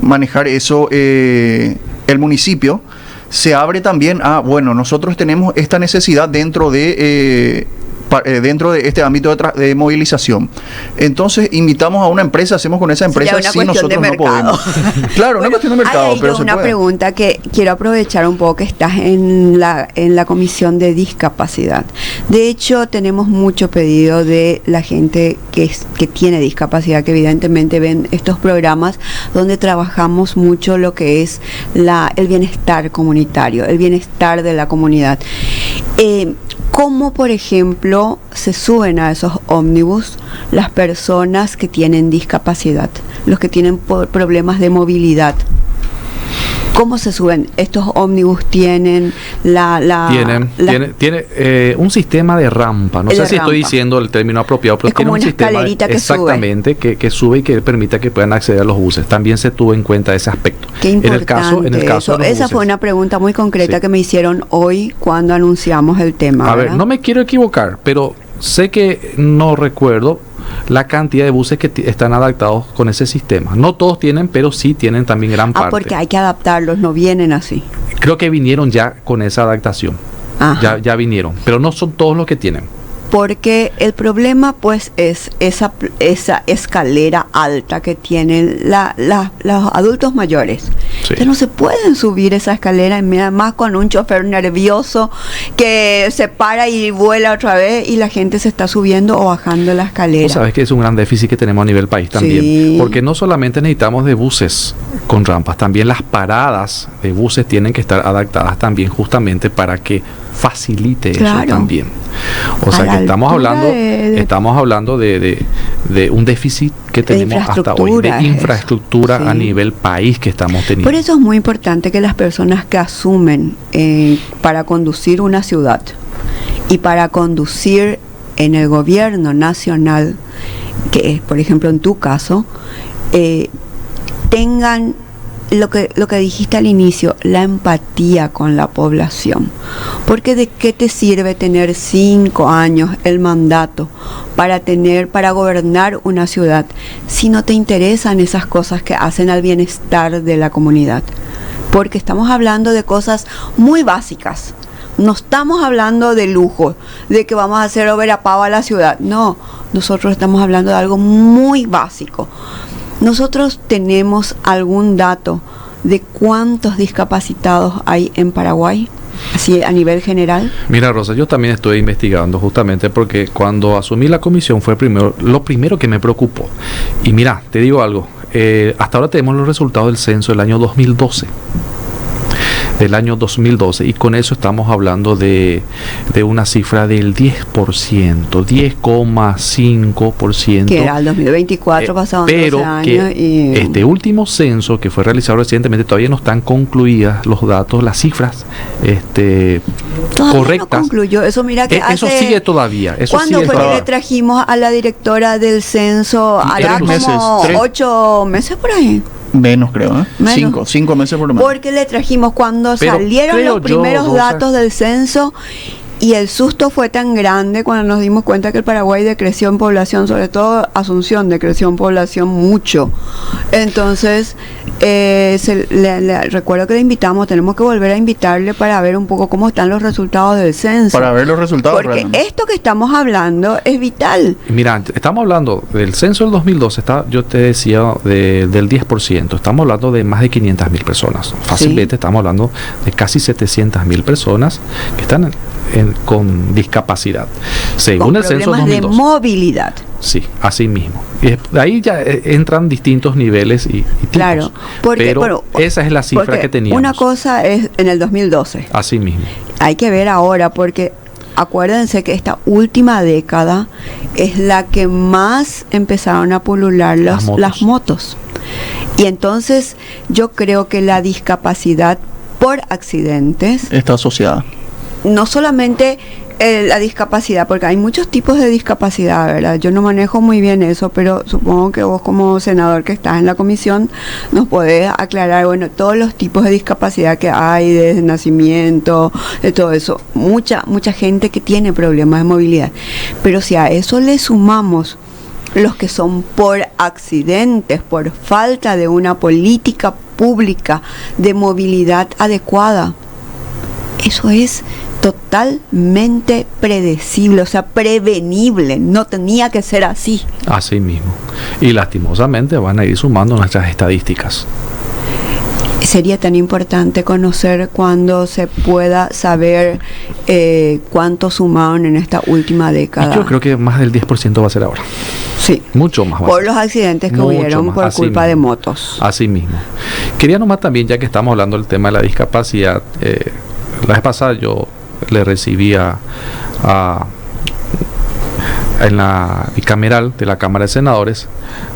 manejar eso el municipio. Se abre también a, bueno, nosotros tenemos esta necesidad dentro de este ámbito de movilización. Entonces invitamos a una empresa, hacemos con esa empresa si nosotros no podemos. Claro, una cuestión de mercado, pero una pregunta que quiero aprovechar un poco, que estás en la comisión de discapacidad. De hecho, tenemos mucho pedido de la gente que tiene discapacidad, que evidentemente ven estos programas donde trabajamos mucho lo que es el bienestar comunitario, el bienestar de la comunidad. ¿Cómo, por ejemplo, se suben a esos ómnibus las personas que tienen discapacidad, los que tienen problemas de movilidad? ¿Cómo se suben? ¿Estos ómnibus tienen tiene un sistema de rampa? No sé si estoy diciendo el término apropiado, pero es tiene como un una sistema escalerita que exactamente sube. Que sube y que permita que puedan acceder a los buses. También se tuvo en cuenta ese aspecto. Qué importante en el caso de los esa buses. fue una pregunta muy concreta que me hicieron hoy cuando anunciamos el tema. A ver, no me quiero equivocar, pero sé que no recuerdo la cantidad de buses que están adaptados con ese sistema. No todos tienen, pero sí tienen también gran parte. Porque hay que adaptarlos, no vienen así. Creo que vinieron ya con esa adaptación. Ya vinieron, pero no son todos los que tienen. Porque el problema pues es esa escalera alta que tienen los adultos mayores. Sí. Que no se pueden subir esa escalera, y más con un chofer nervioso que se para y vuela otra vez y la gente se está subiendo o bajando la escalera. Tú sabes que es un gran déficit que tenemos a nivel país también. Sí. Porque no solamente necesitamos de buses con rampas, también las paradas de buses tienen que estar adaptadas también justamente para que facilite eso también. O sea que estamos hablando de un déficit que tenemos hasta hoy de infraestructura a nivel país que estamos teniendo. Por eso es muy importante que las personas que asumen para conducir una ciudad y para conducir en el gobierno nacional, que es, por ejemplo, en tu caso, tengan lo que dijiste al inicio, la empatía con la población. Porque ¿de qué te sirve tener 5 años el mandato para gobernar una ciudad si no te interesan esas cosas que hacen al bienestar de la comunidad? Porque estamos hablando de cosas muy básicas. No estamos hablando de lujo, de que vamos a hacer overapava a la ciudad. No, nosotros estamos hablando de algo muy básico. Nosotros tenemos algún dato de cuántos discapacitados hay en Paraguay, así a nivel general. Mira, Rosa, yo también estoy investigando justamente porque cuando asumí la comisión fue lo primero que me preocupó. Y mira, te digo algo, hasta ahora tenemos los resultados del censo del año 2012. del año 2012, y con eso estamos hablando de una cifra del 10%, 10,5%. Que era el 2024, pasaron 12 años. Pero que este último censo que fue realizado recientemente todavía no están concluidas los datos, las cifras todavía correctas. No concluyó. Eso, mira que eso sigue todavía. ¿Cuándo fue que le trajimos a la directora del censo? Hará como 8 meses por ahí. Menos, creo, ¿eh? 5 meses por lo menos. Porque le trajimos cuando salieron los primeros datos del censo, y el susto fue tan grande cuando nos dimos cuenta que el Paraguay decreció en población, sobre todo Asunción decreció en población mucho. Entonces, recuerdo que le invitamos, tenemos que volver a invitarle para ver un poco cómo están los resultados del censo. Para ver los resultados. Porque realmente esto que estamos hablando es vital. Mira, estamos hablando del censo del 2012, yo te decía del 10%, estamos hablando de más de 500.000 personas. Fácilmente sí. Estamos hablando de casi 700.000 personas que están con discapacidad, según con el censo 2012. De movilidad. Sí, así mismo. Y ahí ya entran distintos niveles y tipos. Claro, pero esa es la cifra que teníamos. Una cosa es en el 2012. Así mismo. Hay que ver ahora, porque acuérdense que esta última década es la que más empezaron a pulular las motos. Y entonces yo creo que la discapacidad por accidentes está asociada. No solamente la discapacidad, porque hay muchos tipos de discapacidad, ¿verdad? Yo no manejo muy bien eso, pero supongo que vos como senador que estás en la comisión nos podés aclarar, bueno, todos los tipos de discapacidad que hay, desde nacimiento, de todo eso. Mucha gente que tiene problemas de movilidad. Pero si a eso le sumamos los que son por accidentes, por falta de una política pública de movilidad adecuada, eso es totalmente predecible, o sea, prevenible. No tenía que ser así. Así mismo. Y lastimosamente van a ir sumando nuestras estadísticas. Sería tan importante conocer cuando se pueda saber cuánto sumaron en esta última década. Yo creo que más del 10% va a ser ahora. Sí. Mucho más. Por los accidentes que hubieron por culpa de motos. Así mismo. Quería nomás también, ya que estamos hablando del tema de la discapacidad, la vez pasada yo le recibí en la bicameral de la Cámara de Senadores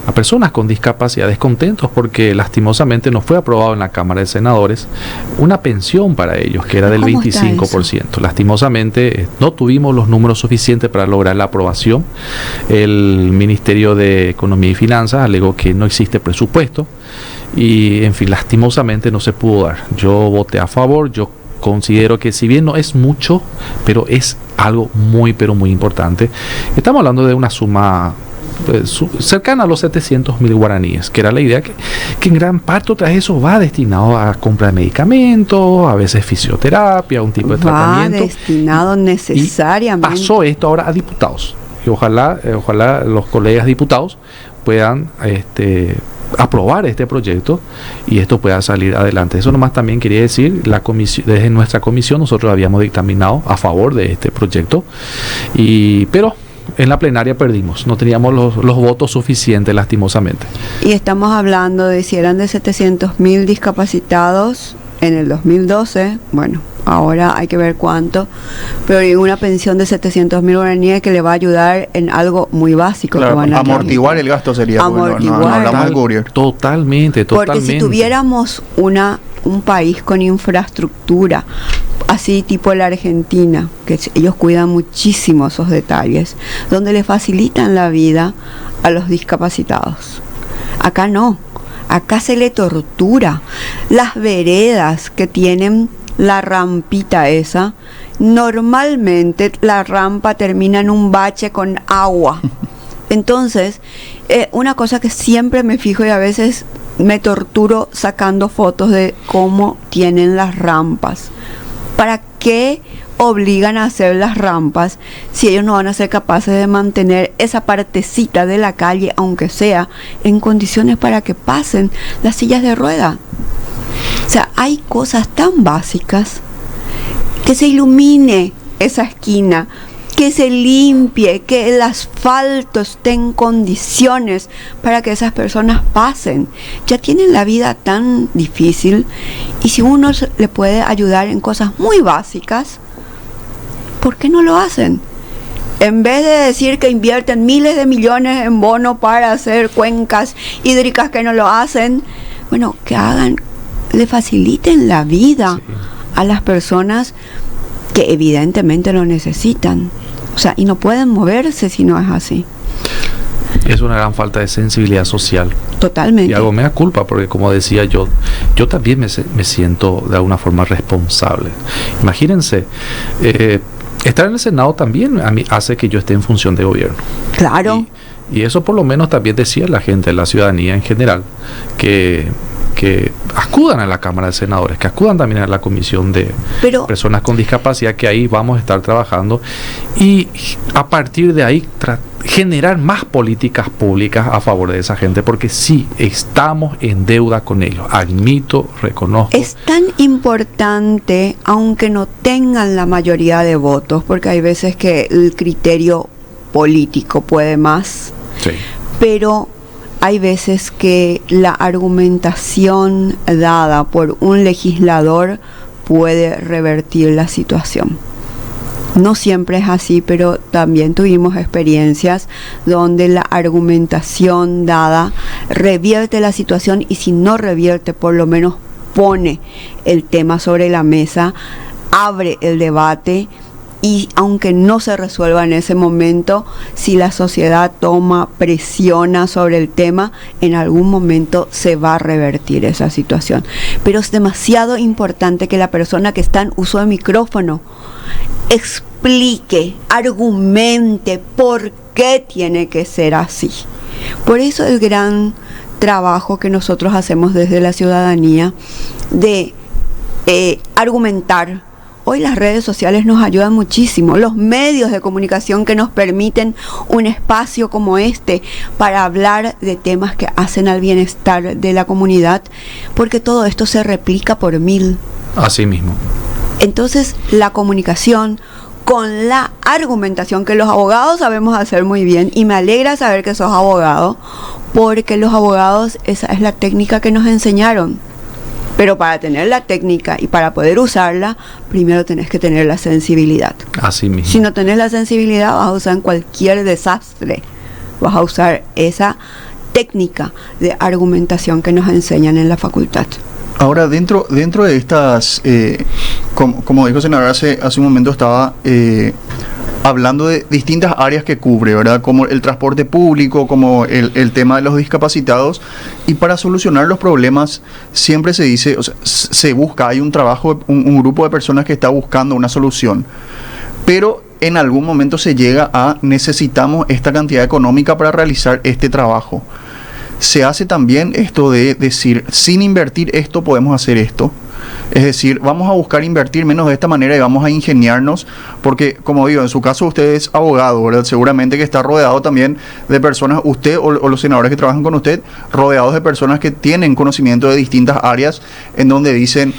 a personas con discapacidad descontentos porque lastimosamente no fue aprobado en la Cámara de Senadores una pensión para ellos que era del 25%. Lastimosamente no tuvimos los números suficientes para lograr la aprobación. El Ministerio de Economía y Finanzas alegó que no existe presupuesto y, en fin, lastimosamente no se pudo dar. Yo voté a favor. Yo considero que, si bien no es mucho, pero es algo muy, pero muy importante. Estamos hablando de una suma cercana a los 700.000 guaraníes, que era la idea que en gran parte tras eso va destinado a compra de medicamentos, a veces fisioterapia, un tipo de tratamiento. Va destinado necesariamente. Y pasó esto ahora a diputados. Y ojalá los colegas diputados puedan aprobar este proyecto y esto pueda salir adelante. Eso nomás también quería decir, desde nuestra comisión nosotros habíamos dictaminado a favor de este proyecto, pero en la plenaria perdimos, no teníamos los votos suficientes, lastimosamente. Y estamos hablando de si eran de 700.000 discapacitados en el 2012, bueno, ahora hay que ver cuánto, pero hay una pensión de 700.000 guaraníes que le va a ayudar en algo muy básico. Claro, que van a amortiguar el gasto sería. Amortiguar. No hablamos del courier. Totalmente. Porque si tuviéramos un país con infraestructura, así tipo la Argentina, que ellos cuidan muchísimo esos detalles, donde le facilitan la vida a los discapacitados. Acá no. Acá se le tortura. Las veredas que tienen la rampita esa, normalmente la rampa termina en un bache con agua. Entonces, una cosa que siempre me fijo y a veces me torturo sacando fotos de cómo tienen las rampas. ¿Para qué obligan a hacer las rampas si ellos no van a ser capaces de mantener esa partecita de la calle, aunque sea en condiciones para que pasen las sillas de rueda? O sea, hay cosas tan básicas, que se ilumine esa esquina, que se limpie, que el asfalto esté en condiciones para que esas personas pasen. Ya tienen la vida tan difícil Y si uno le puede ayudar en cosas muy básicas, ¿por qué no lo hacen? En vez de decir que invierten miles de millones en bonos para hacer cuencas hídricas que no lo hacen, bueno, que hagan, le faciliten la vida a las personas que evidentemente lo necesitan. O sea, y no pueden moverse si no es así. Es una gran falta de sensibilidad social. Totalmente. Y algo me da culpa, porque como decía yo también me siento de alguna forma responsable. Imagínense, estar en el Senado también a mí hace que yo esté en función de gobierno. Claro. Y eso por lo menos también decía la gente, la ciudadanía en general, que acudan a la Cámara de Senadores, que acudan también a la Comisión de Personas con Discapacidad, que ahí vamos a estar trabajando, y a partir de ahí generar más políticas públicas a favor de esa gente, porque sí, estamos en deuda con ellos, admito, reconozco. Es tan importante, aunque no tengan la mayoría de votos, porque hay veces que el criterio político puede más, sí, pero hay veces que la argumentación dada por un legislador puede revertir la situación. No siempre es así, pero también tuvimos experiencias donde la argumentación dada revierte la situación, y si no revierte, por lo menos pone el tema sobre la mesa, abre el debate. Y aunque no se resuelva en ese momento, si la sociedad presiona sobre el tema, en algún momento se va a revertir esa situación. Pero es demasiado importante que la persona que está en uso de micrófono explique, argumente por qué tiene que ser así. Por eso el gran trabajo que nosotros hacemos desde la ciudadanía de argumentar. Hoy las redes sociales nos ayudan muchísimo, los medios de comunicación que nos permiten un espacio como este para hablar de temas que hacen al bienestar de la comunidad, porque todo esto se replica por 1000. Así mismo. Entonces, la comunicación con la argumentación, que los abogados sabemos hacer muy bien, y me alegra saber que sos abogado, porque los abogados, esa es la técnica que nos enseñaron. Pero para tener la técnica y para poder usarla, primero tenés que tener la sensibilidad. Así mismo. Si no tenés la sensibilidad, vas a usar en cualquier desastre. Vas a usar esa técnica de argumentación que nos enseñan en la facultad. Ahora, dentro de estas, como dijo senador hace un momento, estaba hablando de distintas áreas que cubre, ¿verdad? Como el transporte público, como el tema de los discapacitados, y para solucionar los problemas siempre se dice, o sea, se busca, hay un trabajo, un grupo de personas que está buscando una solución, pero en algún momento se llega a necesitamos esta cantidad económica para realizar este trabajo. Se hace también esto de decir, sin invertir esto podemos hacer esto. Es decir, vamos a buscar invertir menos de esta manera y vamos a ingeniarnos, porque como digo, en su caso usted es abogado, ¿verdad? Seguramente que está rodeado también de personas, usted o los senadores que trabajan con usted, rodeados de personas que tienen conocimiento de distintas áreas, en donde dicen,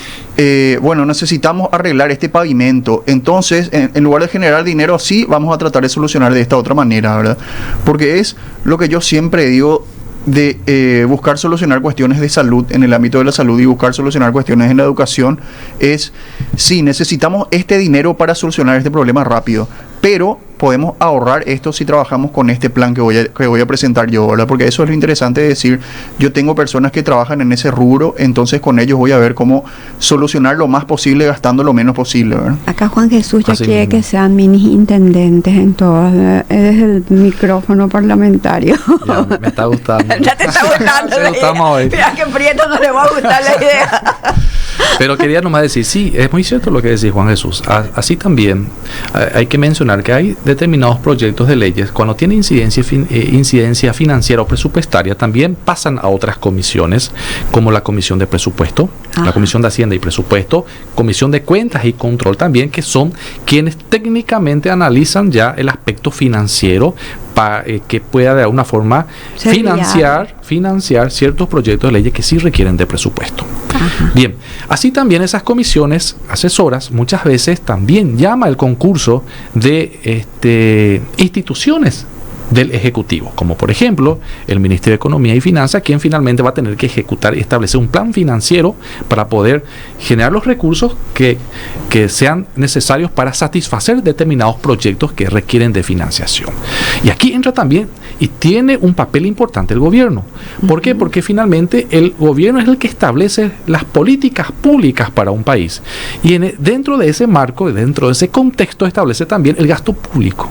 bueno, necesitamos arreglar este pavimento, entonces en lugar de generar dinero así, vamos a tratar de solucionar de esta otra manera, ¿verdad? Porque es lo que yo siempre digo, de buscar solucionar cuestiones de salud en el ámbito de la salud y buscar solucionar cuestiones en la educación, es, sí, necesitamos este dinero para solucionar este problema rápido, pero podemos ahorrar esto si trabajamos con este plan que voy a presentar yo, ¿verdad? Porque eso es lo interesante de decir, yo tengo personas que trabajan en ese rubro, entonces con ellos voy a ver cómo solucionar lo más posible gastando lo menos posible, ¿verdad? Acá Juan Jesús ya Así quiere mismo. que sean mini intendentes en todas, es el micrófono parlamentario. Ya, me está gustando. Ya te está gustando Sí, la estamos hoy. idea. Mira que Prieto no le va a gustar la idea. Pero quería nomás decir, sí, es muy cierto lo que decís, Juan Jesús. Así también hay que mencionar que hay determinados proyectos de leyes, cuando tienen incidencia financiera o presupuestaria, también pasan a otras comisiones, como la Comisión de Presupuesto, la Comisión de Hacienda y Presupuesto, Comisión de Cuentas y Control también, que son quienes técnicamente analizan ya el aspecto financiero para que pueda de alguna forma financiar ciertos proyectos de leyes que sí requieren de presupuesto. Ajá. Bien, así también esas comisiones asesoras muchas veces también llama el concurso de instituciones del Ejecutivo, como por ejemplo el Ministerio de Economía y Finanzas, quien finalmente va a tener que ejecutar y establecer un plan financiero para poder generar los recursos que sean necesarios para satisfacer determinados proyectos que requieren de financiación. Y aquí entra también y tiene un papel importante el gobierno. ¿Por qué? Porque finalmente el gobierno es el que establece las políticas públicas para un país. Y dentro de ese marco, dentro de ese contexto, establece también el gasto público.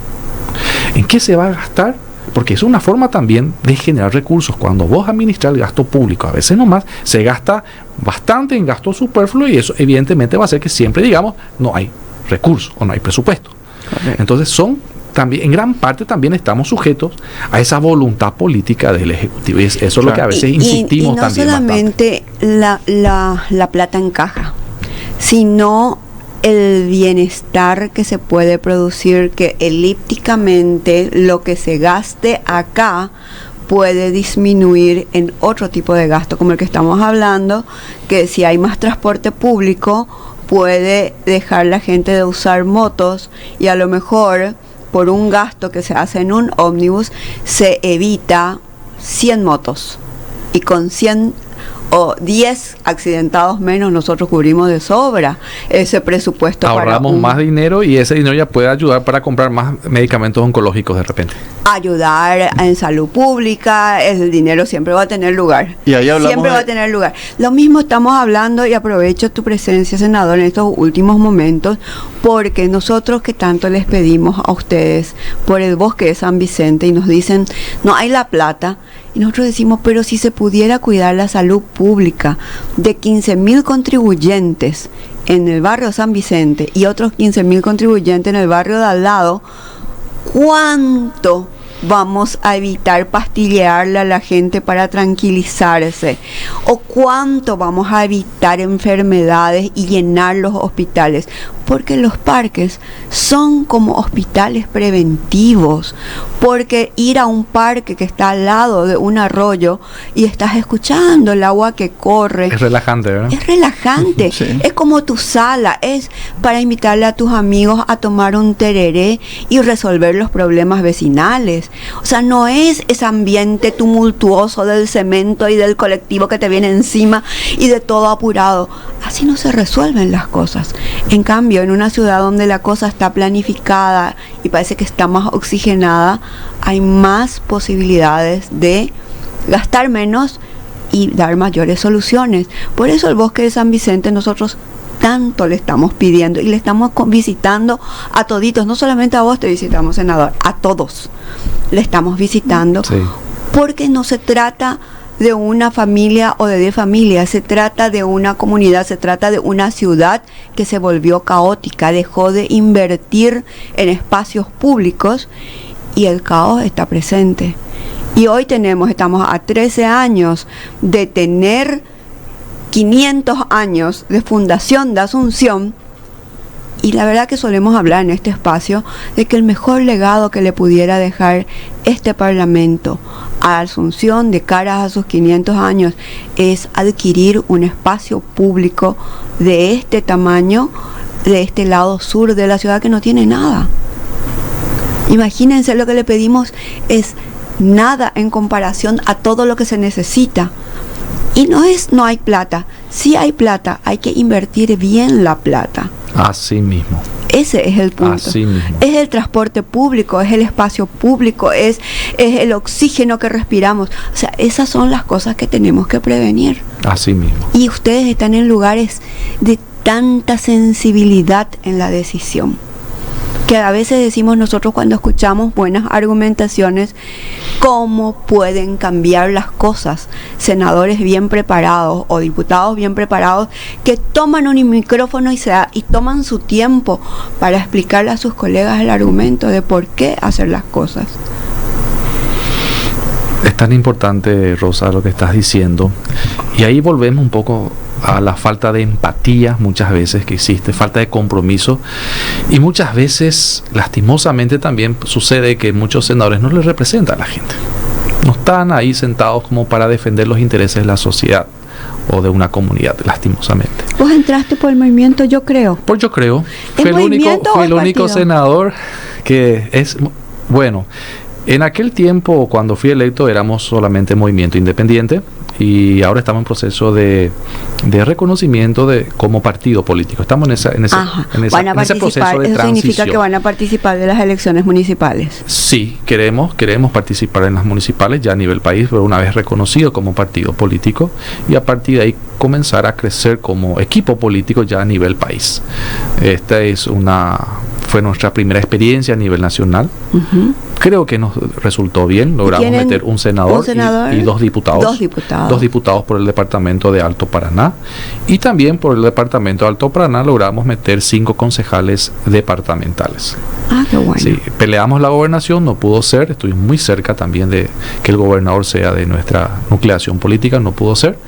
¿En qué se va a gastar? Porque es una forma también de generar recursos. Cuando vos administras el gasto público, a veces nomás se gasta bastante en gasto superfluo y eso evidentemente va a hacer que siempre digamos no hay recursos o no hay presupuesto. Correcto. Entonces también, en gran parte también estamos sujetos a esa voluntad política del Ejecutivo. Y eso es lo que a veces insistimos y no también. No solamente la plata en caja, sino el bienestar que se puede producir, que elípticamente lo que se gaste acá puede disminuir en otro tipo de gasto, como el que estamos hablando, que si hay más transporte público, puede dejar la gente de usar motos y a lo mejor por un gasto que se hace en un ómnibus se evita 100 motos y con 100 o 10 accidentados menos nosotros cubrimos de sobra ese presupuesto. Ahorramos más dinero y ese dinero ya puede ayudar para comprar más medicamentos oncológicos de repente. Ayudar en salud pública, el dinero siempre va a tener lugar. Y ahí hablamos siempre va a tener lugar. Lo mismo estamos hablando y aprovecho tu presencia, senador, en estos últimos momentos, porque nosotros que tanto les pedimos a ustedes por el bosque de San Vicente y nos dicen, no hay la plata, y nosotros decimos, pero si se pudiera cuidar la salud pública de 15.000 contribuyentes en el barrio San Vicente y otros 15.000 contribuyentes en el barrio de al lado, ¿cuánto vamos a evitar pastillearle a la gente para tranquilizarse? ¿O cuánto vamos a evitar enfermedades y llenar los hospitales? Porque los parques son como hospitales preventivos, porque ir a un parque que está al lado de un arroyo y estás escuchando el agua que corre. Es relajante, ¿verdad? Es relajante, Sí. Es como tu sala, es para invitarle a tus amigos a tomar un tereré y resolver los problemas vecinales. O sea, no es ese ambiente tumultuoso del cemento y del colectivo que te viene encima y de todo apurado. Así no se resuelven las cosas. En cambio, en una ciudad donde la cosa está planificada y parece que está más oxigenada, hay más posibilidades de gastar menos y dar mayores soluciones. Por eso el bosque de San Vicente nosotros tanto le estamos pidiendo y le estamos visitando a toditos, no solamente a vos te visitamos, senador, a todos le estamos visitando, sí. Porque no se trata de una familia o de 10 familias, se trata de una comunidad, se trata de una ciudad que se volvió caótica, dejó de invertir en espacios públicos y el caos está presente. Y hoy estamos a 13 años de tener 500 años de fundación de Asunción, y la verdad que solemos hablar en este espacio de que el mejor legado que le pudiera dejar este Parlamento a Asunción de cara a sus 500 años es adquirir un espacio público de este tamaño, de este lado sur de la ciudad que no tiene nada. Imagínense, lo que le pedimos es nada en comparación a todo lo que se necesita. Y no hay plata. Si hay plata, hay que invertir bien la plata. Así mismo. Ese es el punto. Así mismo. Es el transporte público, es el espacio público, es el oxígeno que respiramos. O sea, esas son las cosas que tenemos que prevenir. Así mismo. Y ustedes están en lugares de tanta sensibilidad en la decisión, que a veces decimos nosotros cuando escuchamos buenas argumentaciones, cómo pueden cambiar las cosas. Senadores bien preparados o diputados bien preparados que toman un micrófono y toman su tiempo para explicarle a sus colegas el argumento de por qué hacer las cosas. Es tan importante, Rosa, lo que estás diciendo. Y ahí volvemos un poco a la falta de empatía muchas veces que existe, falta de compromiso, y muchas veces lastimosamente también sucede que muchos senadores no les representan a la gente, no están ahí sentados como para defender los intereses de la sociedad o de una comunidad, lastimosamente. Vos entraste por el movimiento Yo Creo. Por Yo Creo, fue el único senador que es bueno. En aquel tiempo, cuando fui electo, éramos solamente movimiento independiente y ahora estamos en proceso de reconocimiento como partido político. Estamos en ese proceso de ¿Eso transición. significa que van a participar de las elecciones municipales? Sí, queremos participar en las municipales ya a nivel país, pero una vez reconocido como partido político, y a partir de ahí comenzar a crecer como equipo político ya a nivel país. Esta fue nuestra primera experiencia a nivel nacional. Uh-huh. Creo que nos resultó bien. Logramos meter un senador y dos diputados. Dos diputados por el departamento de Alto Paraná. Y también por el departamento de Alto Paraná logramos meter 5 concejales departamentales. Ah, qué bueno. Sí, peleamos la gobernación, no pudo ser. Estuvimos muy cerca también de que el gobernador sea de nuestra nucleación política, no pudo ser.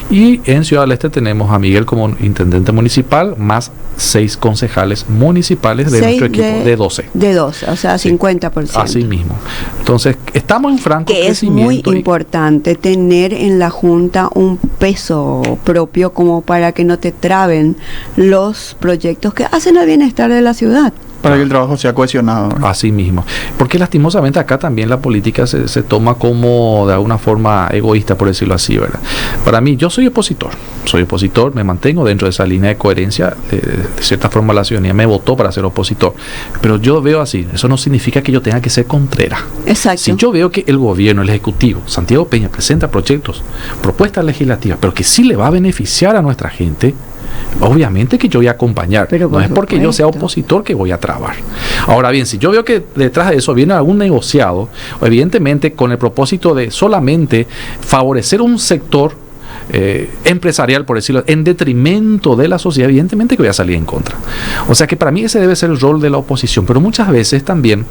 Y en Ciudad del Este tenemos a Miguel como intendente municipal, más 6 concejales municipales de nuestro equipo de 12. De 12, o sea, sí, 50%. Así mismo. Entonces, estamos en franco crecimiento. Es muy importante tener en la Junta un peso propio como para que no te traben los proyectos que hacen al bienestar de la ciudad. Para que el trabajo sea cohesionado. Así mismo. Porque lastimosamente acá también la política se toma como de alguna forma egoísta, por decirlo así, ¿verdad? Para mí, yo soy opositor, me mantengo dentro de esa línea de coherencia. De cierta forma la ciudadanía me votó para ser opositor. Pero yo veo así, eso no significa que yo tenga que ser contrera. Exacto. Si yo veo que el gobierno, el Ejecutivo, Santiago Peña, presenta proyectos, propuestas legislativas, pero que sí le va a beneficiar a nuestra gente, obviamente que yo voy a acompañar. Pero no es porque yo sea opositor que voy a trabar. Ahora bien, si yo veo que detrás de eso viene algún negociado, evidentemente con el propósito de solamente favorecer un sector empresarial, por decirlo, en detrimento de la sociedad, evidentemente que voy a salir en contra. O sea que para mí ese debe ser el rol de la oposición, pero muchas veces también,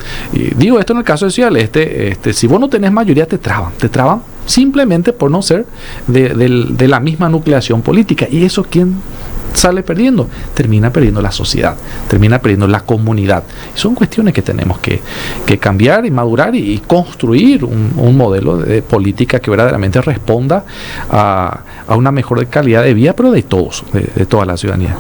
digo esto en el caso de Ciudad del Este, si vos no tenés mayoría te traban simplemente por no ser de la misma nucleación política. Y eso, ¿quién sale perdiendo? Termina perdiendo la sociedad, termina perdiendo la comunidad. Son cuestiones que tenemos que cambiar y madurar y construir un modelo de política que verdaderamente responda a una mejor calidad de vida, pero de todos, de toda la ciudadanía.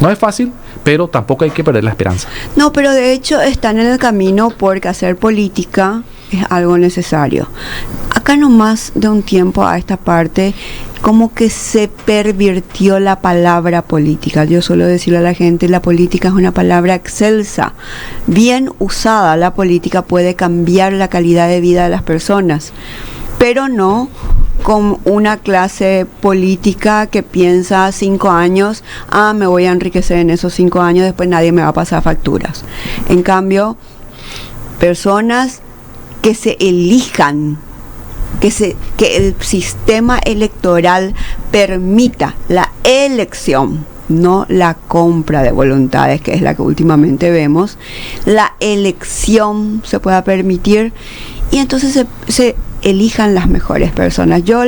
No es fácil, pero tampoco hay que perder la esperanza. No, pero de hecho están en el camino, porque hacer política es algo necesario. Acá nomás de un tiempo a esta parte, como que se pervirtió la palabra política. Yo suelo decirle a la gente, la política es una palabra excelsa. Bien usada, la política puede cambiar la calidad de vida de las personas, pero no con una clase política que piensa 5 años, me voy a enriquecer en esos 5 años, después nadie me va a pasar facturas. En cambio, personas que se elijan, que el sistema electoral permita la elección, no la compra de voluntades, que es la que últimamente vemos, la elección se pueda permitir, y entonces se elijan las mejores personas. Yo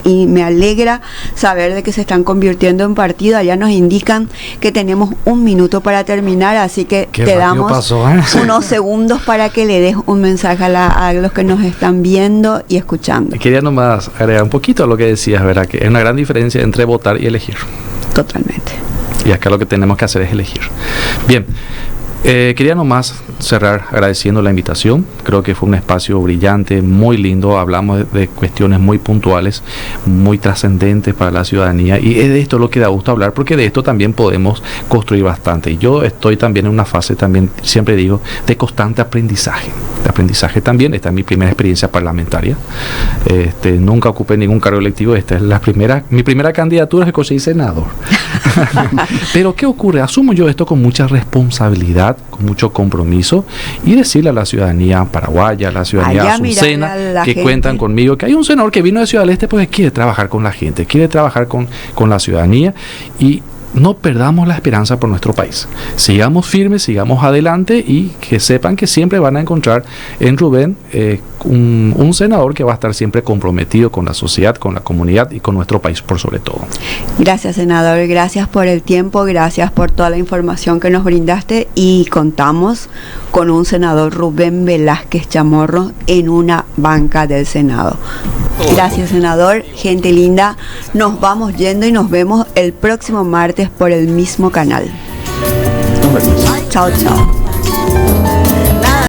y me alegra saber de que se están convirtiendo en partido. Allá nos indican que tenemos 1 minuto para terminar, así que te damos unos segundos para que le des un mensaje a los que nos están viendo y escuchando. Quería nomás agregar un poquito a lo que decías, ¿verdad? Que es una gran diferencia entre votar y elegir. Totalmente. Y acá lo que tenemos que hacer es elegir. Bien. Quería nomás cerrar agradeciendo la invitación. Creo que fue un espacio brillante, muy lindo. Hablamos de cuestiones muy puntuales, muy trascendentes para la ciudadanía, y es de esto lo que da gusto hablar, porque de esto también podemos construir bastante. Y yo estoy también en una fase, también siempre digo, de constante aprendizaje. De aprendizaje también. Esta es mi primera experiencia parlamentaria. Nunca ocupé ningún cargo electivo. Esta es mi primera candidatura que conseguí senador. Pero ¿qué ocurre? Asumo yo esto con mucha responsabilidad, con mucho compromiso, y decirle a la ciudadanía paraguaya, a la ciudadanía azucena, que gente cuentan conmigo, que hay un senador que vino de Ciudad del Este porque quiere trabajar con la gente, quiere trabajar con la ciudadanía, y no perdamos la esperanza por nuestro país. Sigamos firmes, sigamos adelante, y que sepan que siempre van a encontrar en Rubén un senador que va a estar siempre comprometido con la sociedad, con la comunidad y con nuestro país por sobre todo. Gracias, senador. Gracias por el tiempo, gracias por toda la información que nos brindaste, y contamos con un senador, Rubén Velázquez Chamorro, en una banca del Senado. Gracias, senador. Gente linda, nos vamos yendo y nos vemos el próximo martes por el mismo canal. Chao, chao.